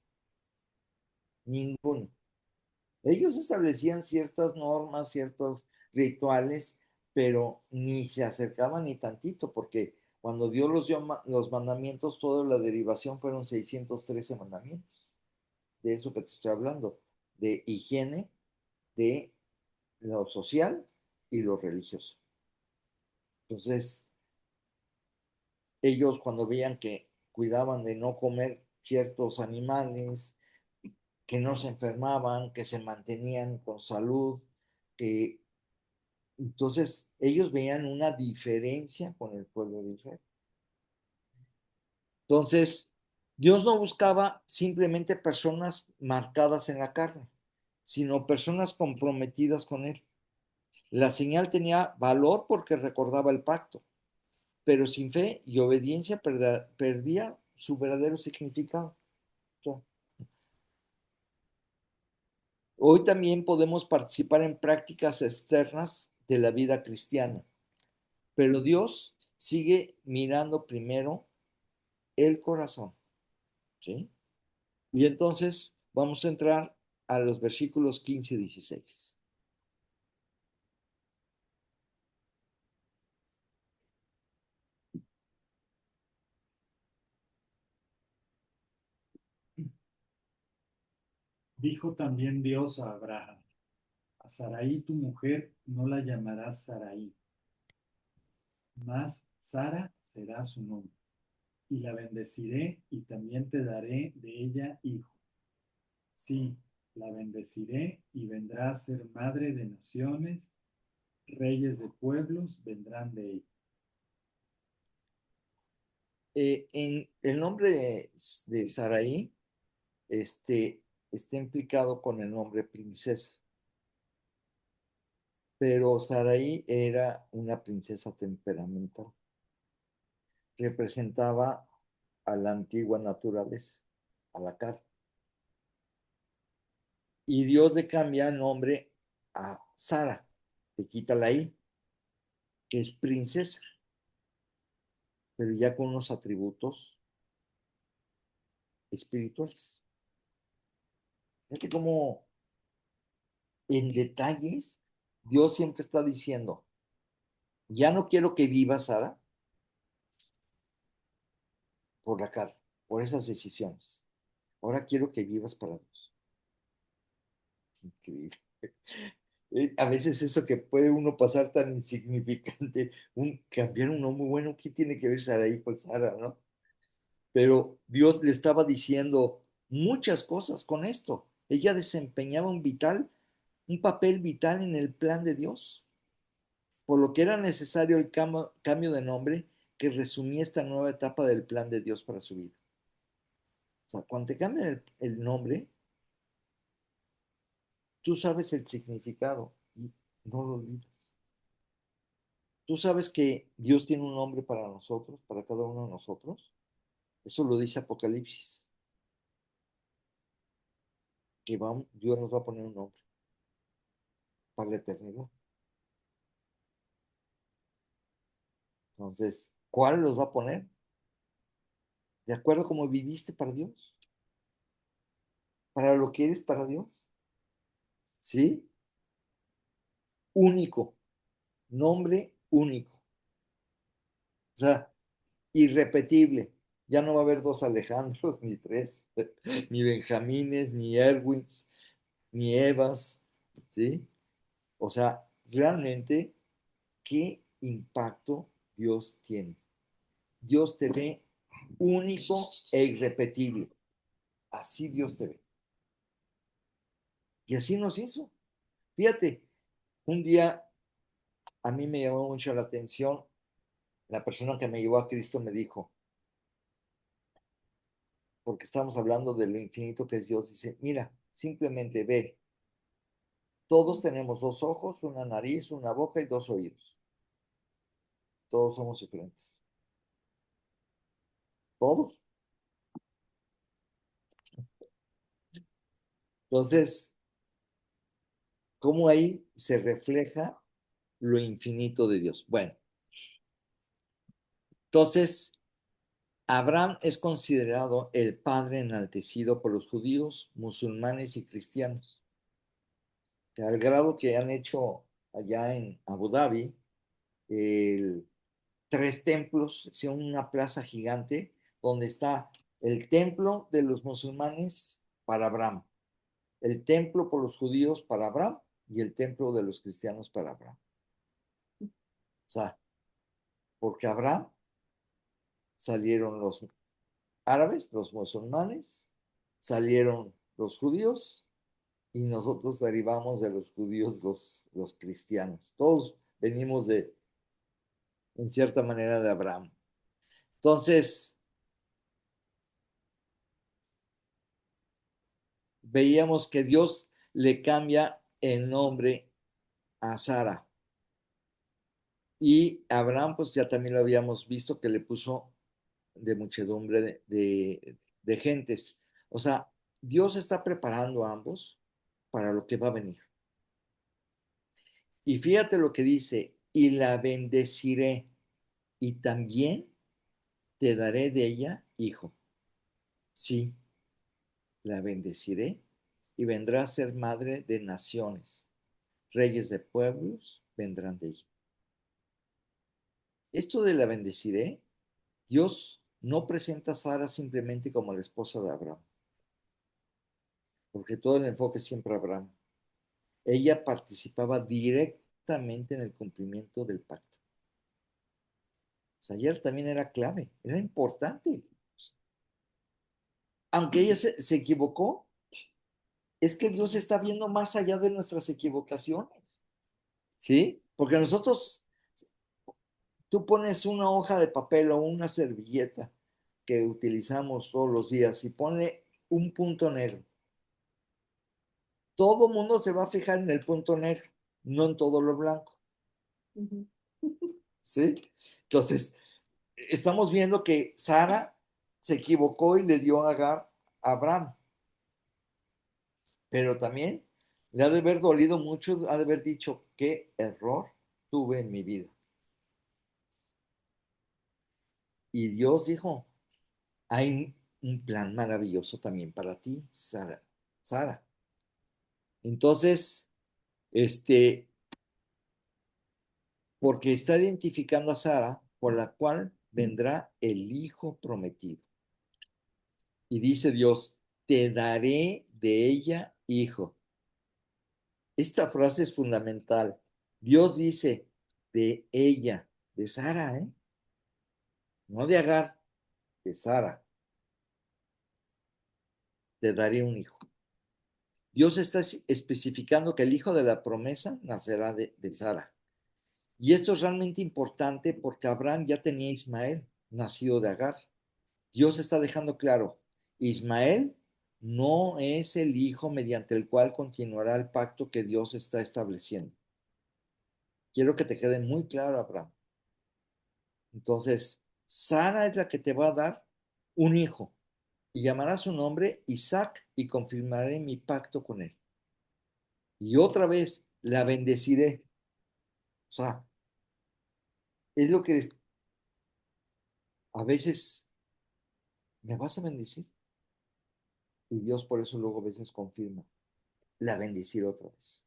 ninguna. Ellos establecían ciertas normas, ciertos rituales, pero ni se acercaban ni tantito, porque cuando Dios los dio los mandamientos, toda la derivación fueron 613 mandamientos, de eso que te estoy hablando. de higiene de lo social y lo religioso. Entonces, ellos cuando veían que cuidaban de no comer ciertos animales, que no se enfermaban, que se mantenían con salud, que entonces ellos veían una diferencia con el pueblo de Israel. Entonces, Dios no buscaba simplemente personas marcadas en la carne, sino personas comprometidas con Él. La señal tenía valor porque recordaba el pacto, pero sin fe y obediencia perdía su verdadero significado. Hoy también podemos participar en prácticas externas de la vida cristiana, pero Dios sigue mirando primero el corazón, ¿sí? Y entonces vamos a entrar a los versículos 15 y 16. Dijo también Dios a Abraham: a Sarai tu mujer no la llamarás Sarai, mas Sara será su nombre. Y la bendeciré y también te daré de ella hijo. Sí, la bendeciré y vendrá a ser madre de naciones, reyes de pueblos vendrán de ella. En el nombre de Saraí está implicado con el nombre princesa, pero Saraí era una princesa temperamental, representaba a la antigua naturaleza, a la carne. Y Dios le cambia el nombre a Sara, le quita la I, que es princesa, pero ya con unos atributos espirituales. Fíjate cómo en detalles Dios siempre está diciendo, ya no quiero que vivas, Sara, por la carne, por esas decisiones. Ahora quiero que vivas para Dios. Es increíble. A veces eso que puede uno pasar tan insignificante, cambiar un nombre, bueno, ¿qué tiene que ver Saraí con Sara, no? Pero Dios le estaba diciendo muchas cosas con esto. Ella desempeñaba un papel vital en el plan de Dios, por lo que era necesario el cambio de nombre que resumía esta nueva etapa del plan de Dios para su vida. O sea, cuando te cambian el nombre, tú sabes el significado y no lo olvidas. Tú sabes que Dios tiene un nombre para nosotros, para cada uno de nosotros. Eso lo dice Apocalipsis, que Dios nos va a poner un nombre para la eternidad. Entonces, ¿cuál los va a poner? De acuerdo a cómo viviste para Dios, para lo que eres para Dios. ¿Sí? Único, nombre único. O sea, irrepetible. Ya no va a haber dos Alejandros, ni tres, ni Benjamines, ni Erwins, ni Evas, ¿sí? O sea, realmente, ¿qué impacto Dios tiene? Dios te ve único e irrepetible. Así Dios te ve. Y así nos hizo. Fíjate, un día a mí me llamó mucho la atención, la persona que me llevó a Cristo me dijo, porque estamos hablando de lo infinito que es Dios, dice, mira, simplemente ve, todos tenemos dos ojos, una nariz, una boca y dos oídos. Todos somos diferentes. Todos. Entonces, ¿cómo ahí se refleja lo infinito de Dios? Bueno, entonces, Abraham es considerado el padre enaltecido por los judíos, musulmanes y cristianos, que al grado que han hecho allá en Abu Dhabi el, tres templos, es una plaza gigante donde está el templo de los musulmanes para Abraham, el templo por los judíos para Abraham y el templo de los cristianos para Abraham. O sea, porque Abraham salieron los árabes, los musulmanes, salieron los judíos y nosotros derivamos de los judíos los cristianos. Todos venimos en cierta manera, de Abraham. Entonces, veíamos que Dios le cambia el nombre a Sara. Y Abraham, pues ya también lo habíamos visto que le puso de muchedumbre de gentes. O sea, Dios está preparando a ambos para lo que va a venir. Y fíjate lo que dice, y la bendeciré, y también te daré de ella hijo. Sí, la bendeciré, y vendrá a ser madre de naciones. Reyes de pueblos vendrán de ella. Esto de la bendeciré, Dios no presenta a Sara simplemente como la esposa de Abraham, porque todo el enfoque es siempre Abraham. Ella participaba directamente en el cumplimiento del pacto. O sea, ella también era clave, era importante. Aunque ella se equivocó, es que Dios está viendo más allá de nuestras equivocaciones, ¿sí? Porque nosotros, tú pones una hoja de papel o una servilleta que utilizamos todos los días y pone un punto negro. Todo mundo se va a fijar en el punto negro, no en todo lo blanco, ¿sí? Entonces, estamos viendo que Sara se equivocó y le dio a Agar a Abraham, pero también le ha de haber dolido mucho, ha de haber dicho, qué error tuve en mi vida. Y Dios dijo, hay un plan maravilloso también para ti, Sara. Sara. Entonces, este, porque está identificando a Sara, por la cual vendrá el hijo prometido. Y dice Dios, te daré de ella hijo. Esta frase es fundamental. Dios dice, de ella, de Sara, ¿eh? No de Agar, de Sara, te daré un hijo. Dios está especificando que el hijo de la promesa nacerá de Sara. Y esto es realmente importante porque Abraham ya tenía a Ismael, nacido de Agar. Dios está dejando claro, Ismael no es el hijo mediante el cual continuará el pacto que Dios está estableciendo. Quiero que te quede muy claro, Abraham. Entonces, Sara es la que te va a dar un hijo y llamará su nombre Isaac y confirmaré mi pacto con él. Y otra vez la bendeciré. O sea, es lo que a veces me vas a bendecir. Y Dios por eso luego a veces confirma la bendecir otra vez.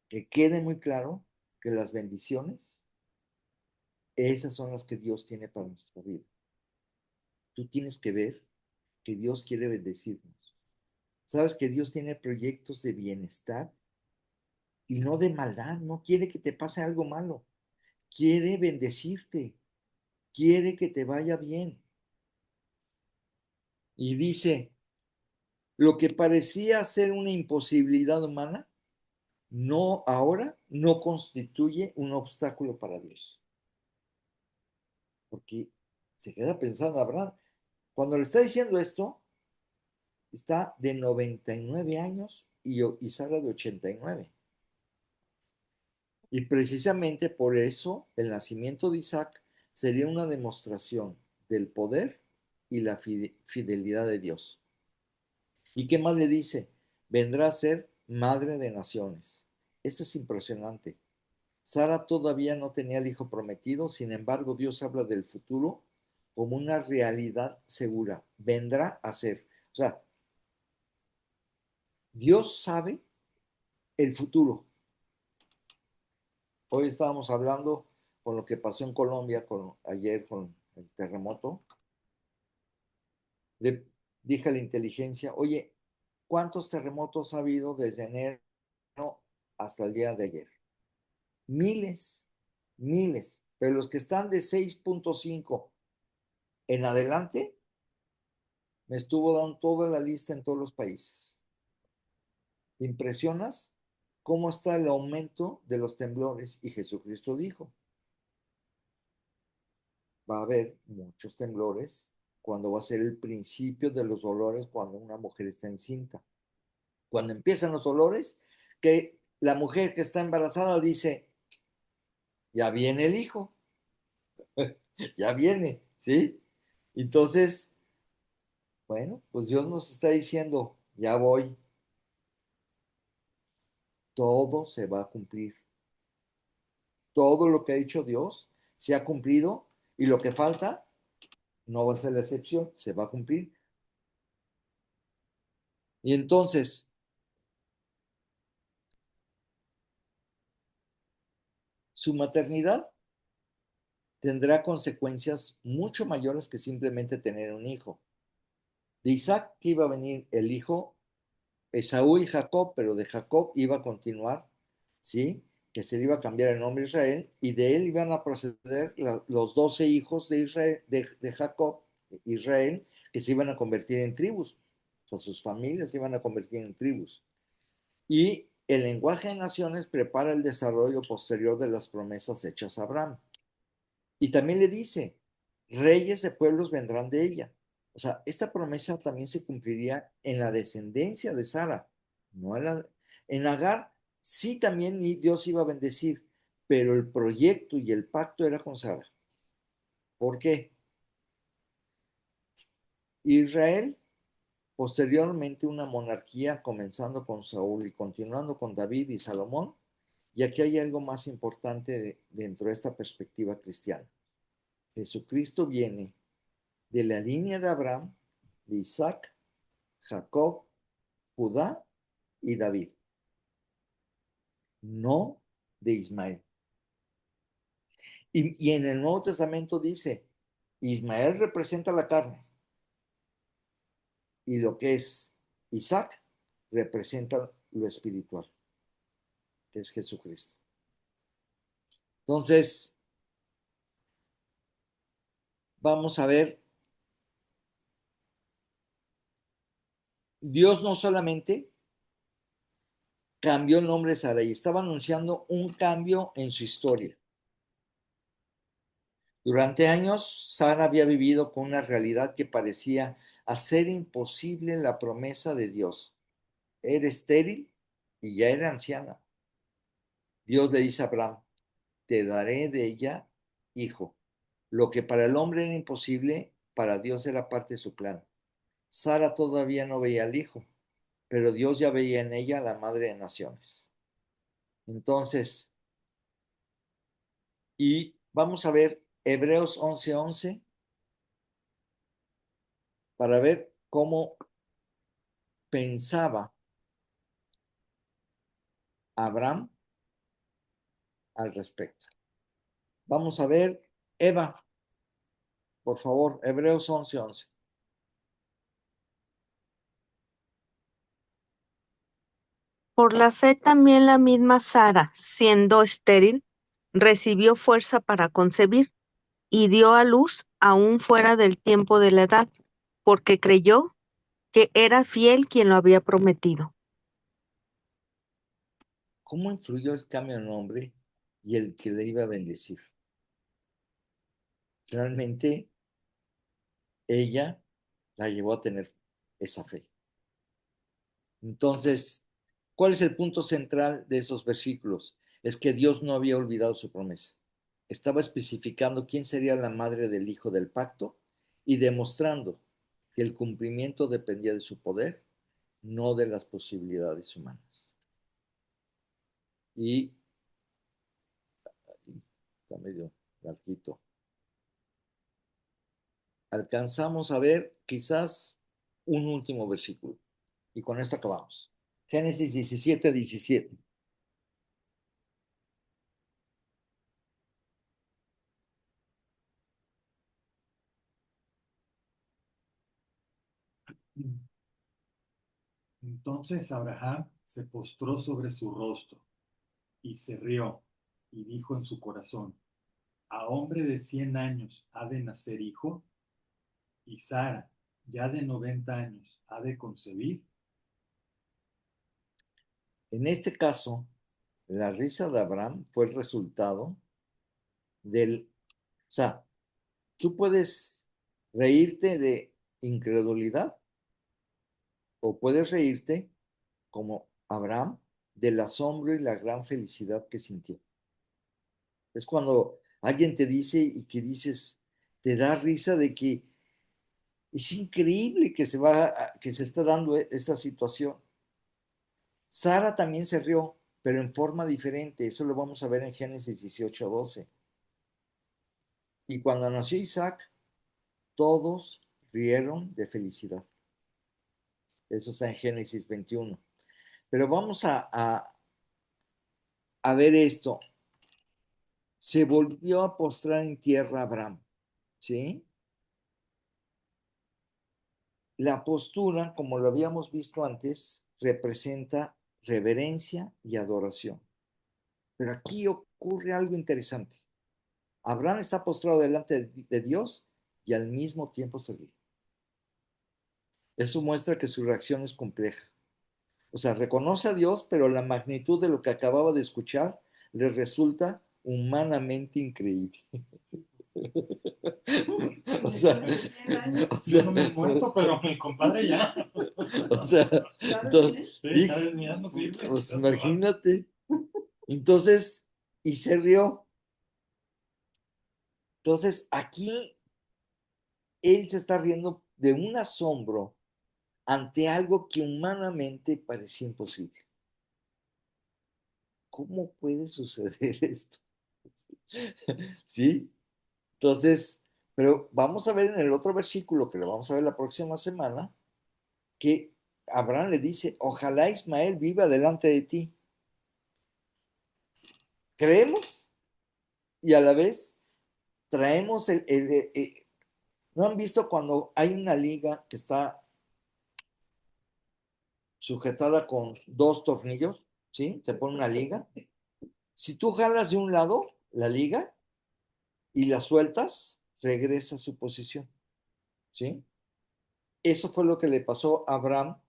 Que quede muy claro que las bendiciones, esas son las que Dios tiene para nuestra vida. Tú tienes que ver que Dios quiere bendecirnos. Sabes que Dios tiene proyectos de bienestar y no de maldad, no quiere que te pase algo malo, quiere bendecirte, quiere que te vaya bien. Y dice, lo que parecía ser una imposibilidad humana, no ahora no constituye un obstáculo para Dios. Porque se queda pensando Abraham, cuando le está diciendo esto, está de 99 años y Sara de 89. Y precisamente por eso el nacimiento de Isaac sería una demostración del poder y la fidelidad de Dios. ¿Y qué más le dice? Vendrá a ser madre de naciones. Eso es impresionante. Sara todavía no tenía el hijo prometido, sin embargo Dios habla del futuro como una realidad segura. Vendrá a ser. O sea, Dios sabe el futuro. Hoy estábamos hablando con lo que pasó en Colombia ayer con el terremoto. Le dije a la inteligencia, oye, ¿cuántos terremotos ha habido desde enero hasta el día de ayer? Miles, miles. Pero los que están de 6.5 en adelante, me estuvo dando toda la lista en todos los países. ¿Te impresionas cómo está el aumento de los temblores? Y Jesucristo dijo, va a haber muchos temblores cuando va a ser el principio de los dolores cuando una mujer está encinta. Cuando empiezan los dolores, que la mujer que está embarazada dice, ya viene el hijo, ya viene, ¿sí? Entonces, bueno, pues Dios nos está diciendo, ya voy, todo se va a cumplir. Todo lo que ha dicho Dios se ha cumplido y lo que falta no va a ser la excepción, se va a cumplir. Y entonces, su maternidad tendrá consecuencias mucho mayores que simplemente tener un hijo. De Isaac que iba a venir el hijo Esaú y Jacob, pero de Jacob iba a continuar, ¿sí? Que se le iba a cambiar el nombre Israel, y de él iban a proceder los 12 hijos de Israel, de Jacob, Israel, que se iban a convertir en tribus. O sea, sus familias se iban a convertir en tribus. Y el lenguaje de naciones prepara el desarrollo posterior de las promesas hechas a Abraham. Y también le dice, reyes de pueblos vendrán de ella. O sea, esta promesa también se cumpliría en la descendencia de Sara, no en Agar. Sí, también Dios iba a bendecir, pero el proyecto y el pacto era con Sara. ¿Por qué? Israel, posteriormente una monarquía comenzando con Saúl y continuando con David y Salomón, y aquí hay algo más importante dentro de esta perspectiva cristiana. Jesucristo viene de la línea de Abraham, de Isaac, Jacob, Judá y David, no de Ismael. Y en el Nuevo Testamento dice, Ismael representa la carne y lo que es Isaac representa lo espiritual, que es Jesucristo. Entonces, vamos a ver, Dios no solamente cambió el nombre de Sarai, estaba anunciando un cambio en su historia. Durante años, Sara había vivido con una realidad que parecía hacer imposible la promesa de Dios. Era estéril y ya era anciana. Dios le dice a Abraham, te daré de ella hijo. Lo que para el hombre era imposible, para Dios era parte de su plan. Sara todavía no veía al hijo, pero Dios ya veía en ella la madre de naciones. Entonces, y vamos a ver Hebreos 11:11 para ver cómo pensaba Abraham al respecto. Vamos a ver, Eva, por favor, Hebreos 11:11. Por la fe también la misma Sara, siendo estéril, recibió fuerza para concebir y dio a luz aún fuera del tiempo de la edad, porque creyó que era fiel quien lo había prometido. ¿Cómo influyó el cambio de nombre y el que le iba a bendecir? Realmente ella la llevó a tener esa fe. Entonces, ¿cuál es el punto central de esos versículos? Es que Dios no había olvidado su promesa. Estaba especificando quién sería la madre del hijo del pacto y demostrando que el cumplimiento dependía de su poder, no de las posibilidades humanas. Y está medio larguito. Alcanzamos a ver quizás un último versículo. Y con esto acabamos. Génesis 17:17. Entonces Abraham se postró sobre su rostro y se rió y dijo en su corazón, ¿a hombre de 100 años ha de nacer hijo? ¿Y Sara, ya de 90 años, ha de concebir? En este caso, la risa de Abraham fue el resultado del, o sea, tú puedes reírte de incredulidad o puedes reírte como Abraham del asombro y la gran felicidad que sintió. Es cuando alguien te dice y que dices, te da risa de que es increíble que que se está dando esa situación. Sara también se rió, pero en forma diferente. Eso lo vamos a ver en Génesis 18:12. Y cuando nació Isaac, todos rieron de felicidad. Eso está en Génesis 21. Pero vamos a ver esto. Se volvió a postrar en tierra Abraham, ¿sí? La postura, como lo habíamos visto antes, representa reverencia y adoración. Pero aquí ocurre algo interesante. Abraham está postrado delante de Dios y al mismo tiempo se ríe. Eso muestra que su reacción es compleja. O sea, reconoce a Dios, pero la magnitud de lo que acababa de escuchar le resulta humanamente increíble. O sea, o Yo sea, no me he muerto, pero mi compadre ya. o sea, entonces, Sí, cada vez ya no sirve. pues Ya se va. imagínate. Entonces, y se rió. Entonces, aquí él se está riendo de un asombro ante algo que humanamente parecía imposible. ¿Cómo puede suceder esto? ¿Sí? Entonces, pero vamos a ver en el otro versículo que lo vamos a ver la próxima semana, que Abraham le dice, ojalá Ismael viva delante de ti. Creemos y a la vez traemos ¿no han visto cuando hay una liga que está sujetada con dos tornillos? ¿Sí? Se pone una liga. Si tú jalas de un lado la liga y la sueltas, regresa a su posición. ¿Sí? Eso fue lo que le pasó a Abraham.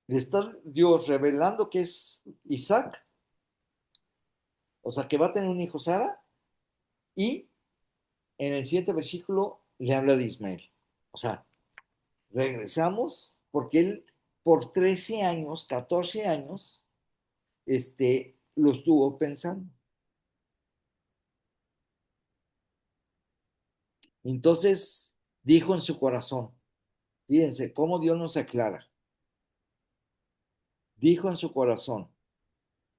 Le está Dios revelando que es Isaac, o sea, que va a tener un hijo Sara, y en el siguiente versículo le habla de Ismael. O sea, regresamos porque él por 13 años, 14 años, lo estuvo pensando. Entonces dijo en su corazón, fíjense cómo Dios nos aclara, dijo en su corazón,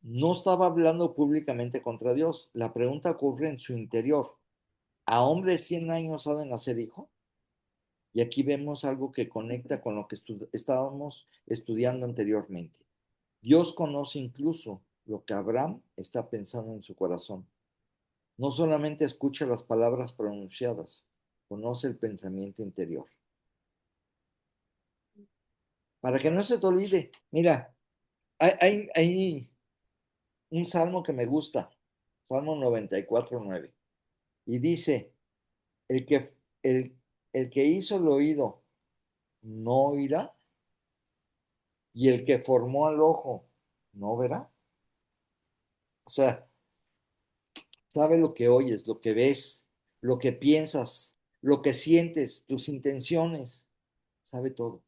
no estaba hablando públicamente contra Dios, la pregunta ocurre en su interior, ¿a hombre de 100 años ha de nacer hijo? Y aquí vemos algo que conecta con lo que estábamos estudiando anteriormente. Dios conoce incluso lo que Abraham está pensando en su corazón. No solamente escucha las palabras pronunciadas, conoce el pensamiento interior. Para que no se te olvide, mira, hay un salmo que me gusta, Salmo 94:9, y dice, el que, el, el que hizo el oído no oirá, y el que formó al ojo no verá. O sea, sabe lo que oyes, lo que ves, lo que piensas, lo que sientes, tus intenciones, sabe todo.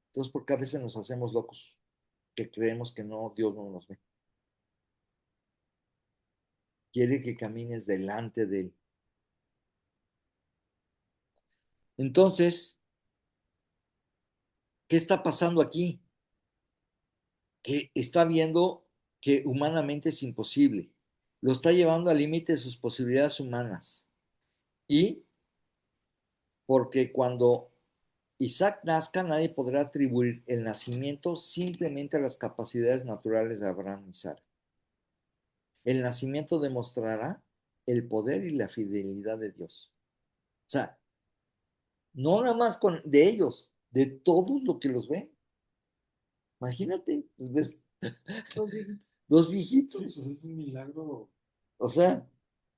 Entonces, ¿por qué a veces nos hacemos locos? Que creemos que no, Dios no nos ve. Quiere que camines delante de Él. Entonces, ¿qué está pasando aquí? Que está viendo que humanamente es imposible. Lo está llevando al límite de sus posibilidades humanas. Y porque cuando Isaac nazca, nadie podrá atribuir el nacimiento simplemente a las capacidades naturales de Abraham y Sara. El nacimiento demostrará el poder y la fidelidad de Dios. O sea, no nada más de ellos, de todos los que los ven. Imagínate, pues ves, Dos viejitos. dos Sí, viejitos. pues es un milagro. O sea,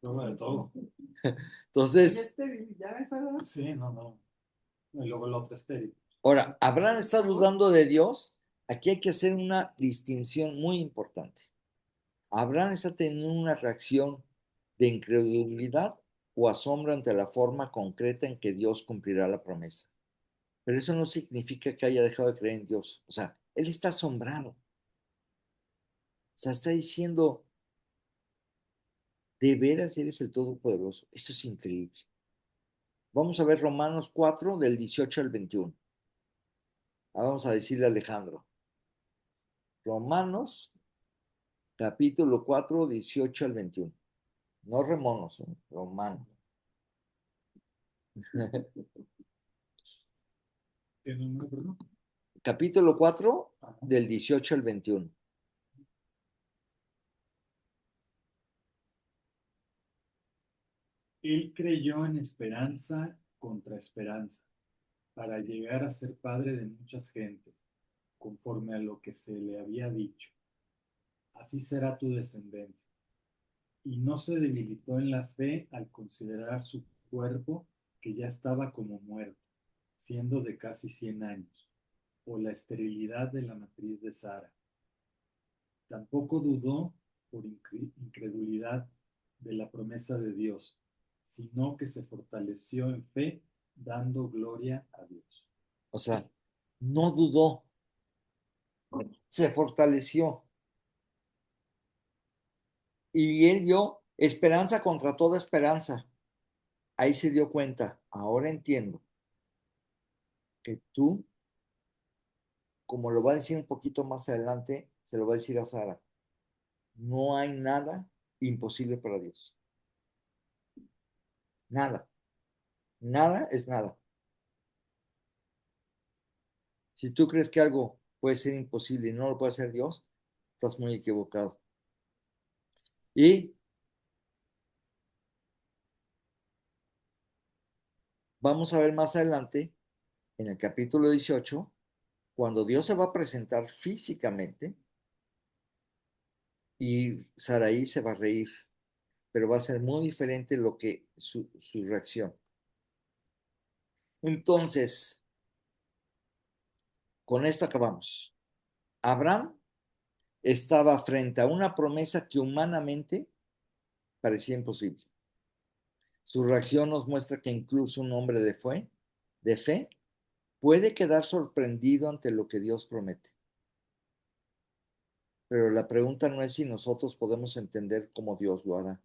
Prueba de todo. entonces, Estéril, ya esa edad. Sí, no, no. Y luego el otro estéril. ahora, Abraham está dudando de Dios. Aquí hay que hacer una distinción muy importante. Abraham está teniendo una reacción de incredulidad o asombro ante la forma concreta en que Dios cumplirá la promesa. Pero eso no significa que haya dejado de creer en Dios. O sea, él está asombrado. O sea, está diciendo, de veras eres el Todopoderoso. Esto es increíble. Vamos a ver Romanos 4 del 18 al 21. Vamos a decirle a Alejandro. Romanos capítulo 4 18 al 21. No remonos, Romanos. ¿Qué número, perdón? Capítulo 4 Ajá. del 18 al 21. Él creyó en esperanza contra esperanza, para llegar a ser padre de muchas gentes, conforme a lo que se le había dicho. Así será tu descendencia. Y no se debilitó en la fe al considerar su cuerpo, que ya estaba como muerto, siendo de casi 100 años, o la esterilidad de la matriz de Sara. Tampoco dudó por incredulidad de la promesa de Dios, sino que se fortaleció en fe, dando gloria a Dios. O sea, no dudó, se fortaleció. Y él vio esperanza contra toda esperanza. Ahí se dio cuenta. Ahora entiendo que tú, como lo va a decir un poquito más adelante, se lo va a decir a Sara. No hay nada imposible para Dios. Nada. Nada es nada. Si tú crees que algo puede ser imposible y no lo puede hacer Dios, estás muy equivocado. Y vamos a ver más adelante, en el capítulo 18, cuando Dios se va a presentar físicamente y Saraí se va a reír, pero va a ser muy diferente lo que su reacción. Entonces, con esto acabamos. Abraham estaba frente a una promesa que humanamente parecía imposible. Su reacción nos muestra que incluso un hombre de fe, puede quedar sorprendido ante lo que Dios promete. Pero la pregunta no es si nosotros podemos entender cómo Dios lo hará.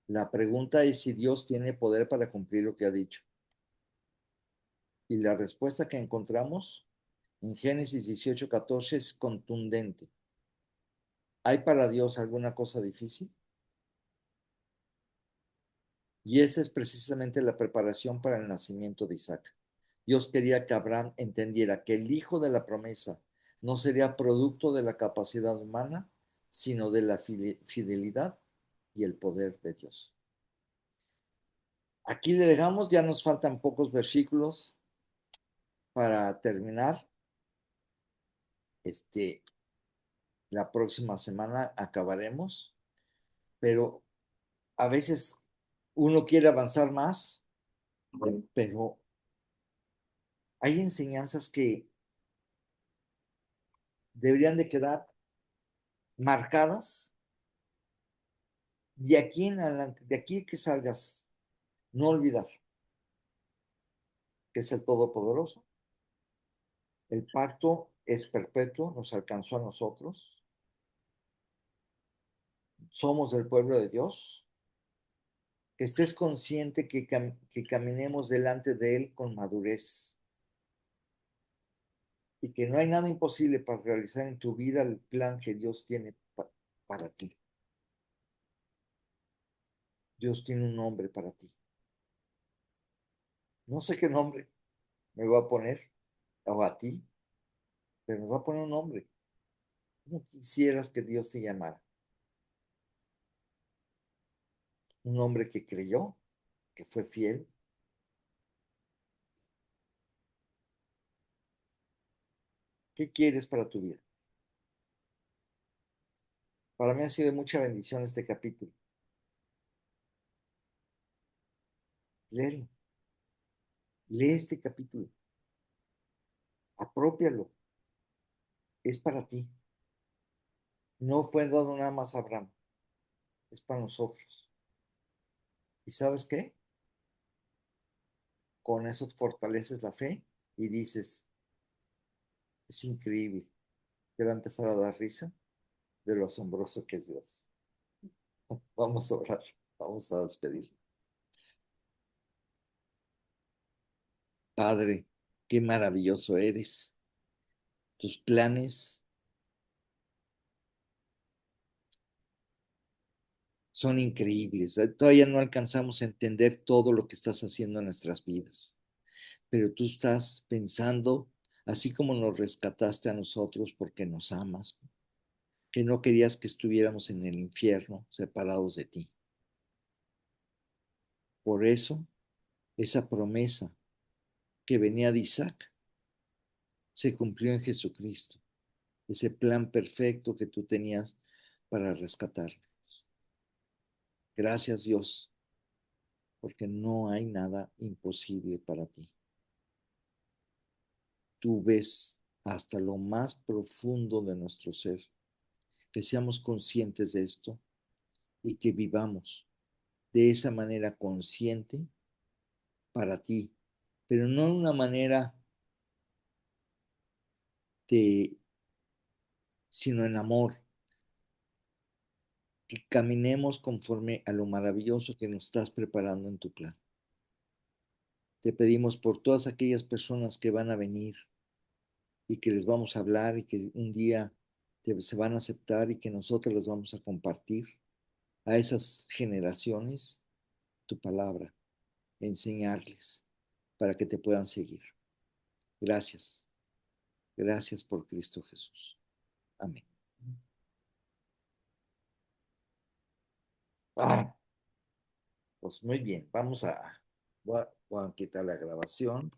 La pregunta es si Dios tiene poder para cumplir lo que ha dicho. Y la respuesta que encontramos en Génesis 18:14 es contundente. ¿Hay para Dios alguna cosa difícil? Y esa es precisamente la preparación para el nacimiento de Isaac. Dios quería que Abraham entendiera que el hijo de la promesa no sería producto de la capacidad humana, sino de la fidelidad y el poder de Dios. Aquí le dejamos, ya nos faltan pocos versículos para terminar. La próxima semana acabaremos, pero a veces uno quiere avanzar más, pero hay enseñanzas que deberían de quedar marcadas de aquí en adelante, de aquí que salgas, no olvidar que es el Todopoderoso, el pacto es perpetuo, nos alcanzó a nosotros, somos del pueblo de Dios, que estés consciente que caminemos delante de Él con madurez y que no hay nada imposible para realizar en tu vida el plan que Dios tiene para ti. Dios tiene un nombre para ti. No sé qué nombre me va a poner o a ti, pero nos va a poner un nombre. ¿Cómo quisieras que Dios te llamara? Un hombre que creyó, que fue fiel, ¿Qué quieres para tu vida? Para mí ha sido de mucha bendición este capítulo. Léelo. Lee este capítulo. Apropialo. Es para ti. No fue dado nada más a Abraham. Es para nosotros. ¿Y sabes qué? Con eso fortaleces la fe y dices, es increíble. Te va a empezar a dar risa de lo asombroso que es Dios. Vamos a orar. Vamos a despedir. Padre, qué maravilloso eres. Tus planes son increíbles. Todavía no alcanzamos a entender todo lo que estás haciendo en nuestras vidas, pero tú estás pensando, así como nos rescataste a nosotros porque nos amas, que no querías que estuviéramos en el infierno separados de ti. Por eso, esa promesa que venía de Isaac se cumplió en Jesucristo, ese plan perfecto que tú tenías para rescatarnos. Gracias, Dios, porque no hay nada imposible para ti. Tú ves hasta lo más profundo de nuestro ser, que seamos conscientes de esto y que vivamos de esa manera consciente para ti, pero no de una manera de, sino en amor, que caminemos conforme a lo maravilloso que nos estás preparando en tu plan. Te pedimos por todas aquellas personas que van a venir y que les vamos a hablar y que un día se van a aceptar y que nosotros les vamos a compartir a esas generaciones tu palabra, enseñarles para que te puedan seguir. Gracias. Gracias por Cristo Jesús. Amén. Ah, pues muy bien, voy a quitar la grabación.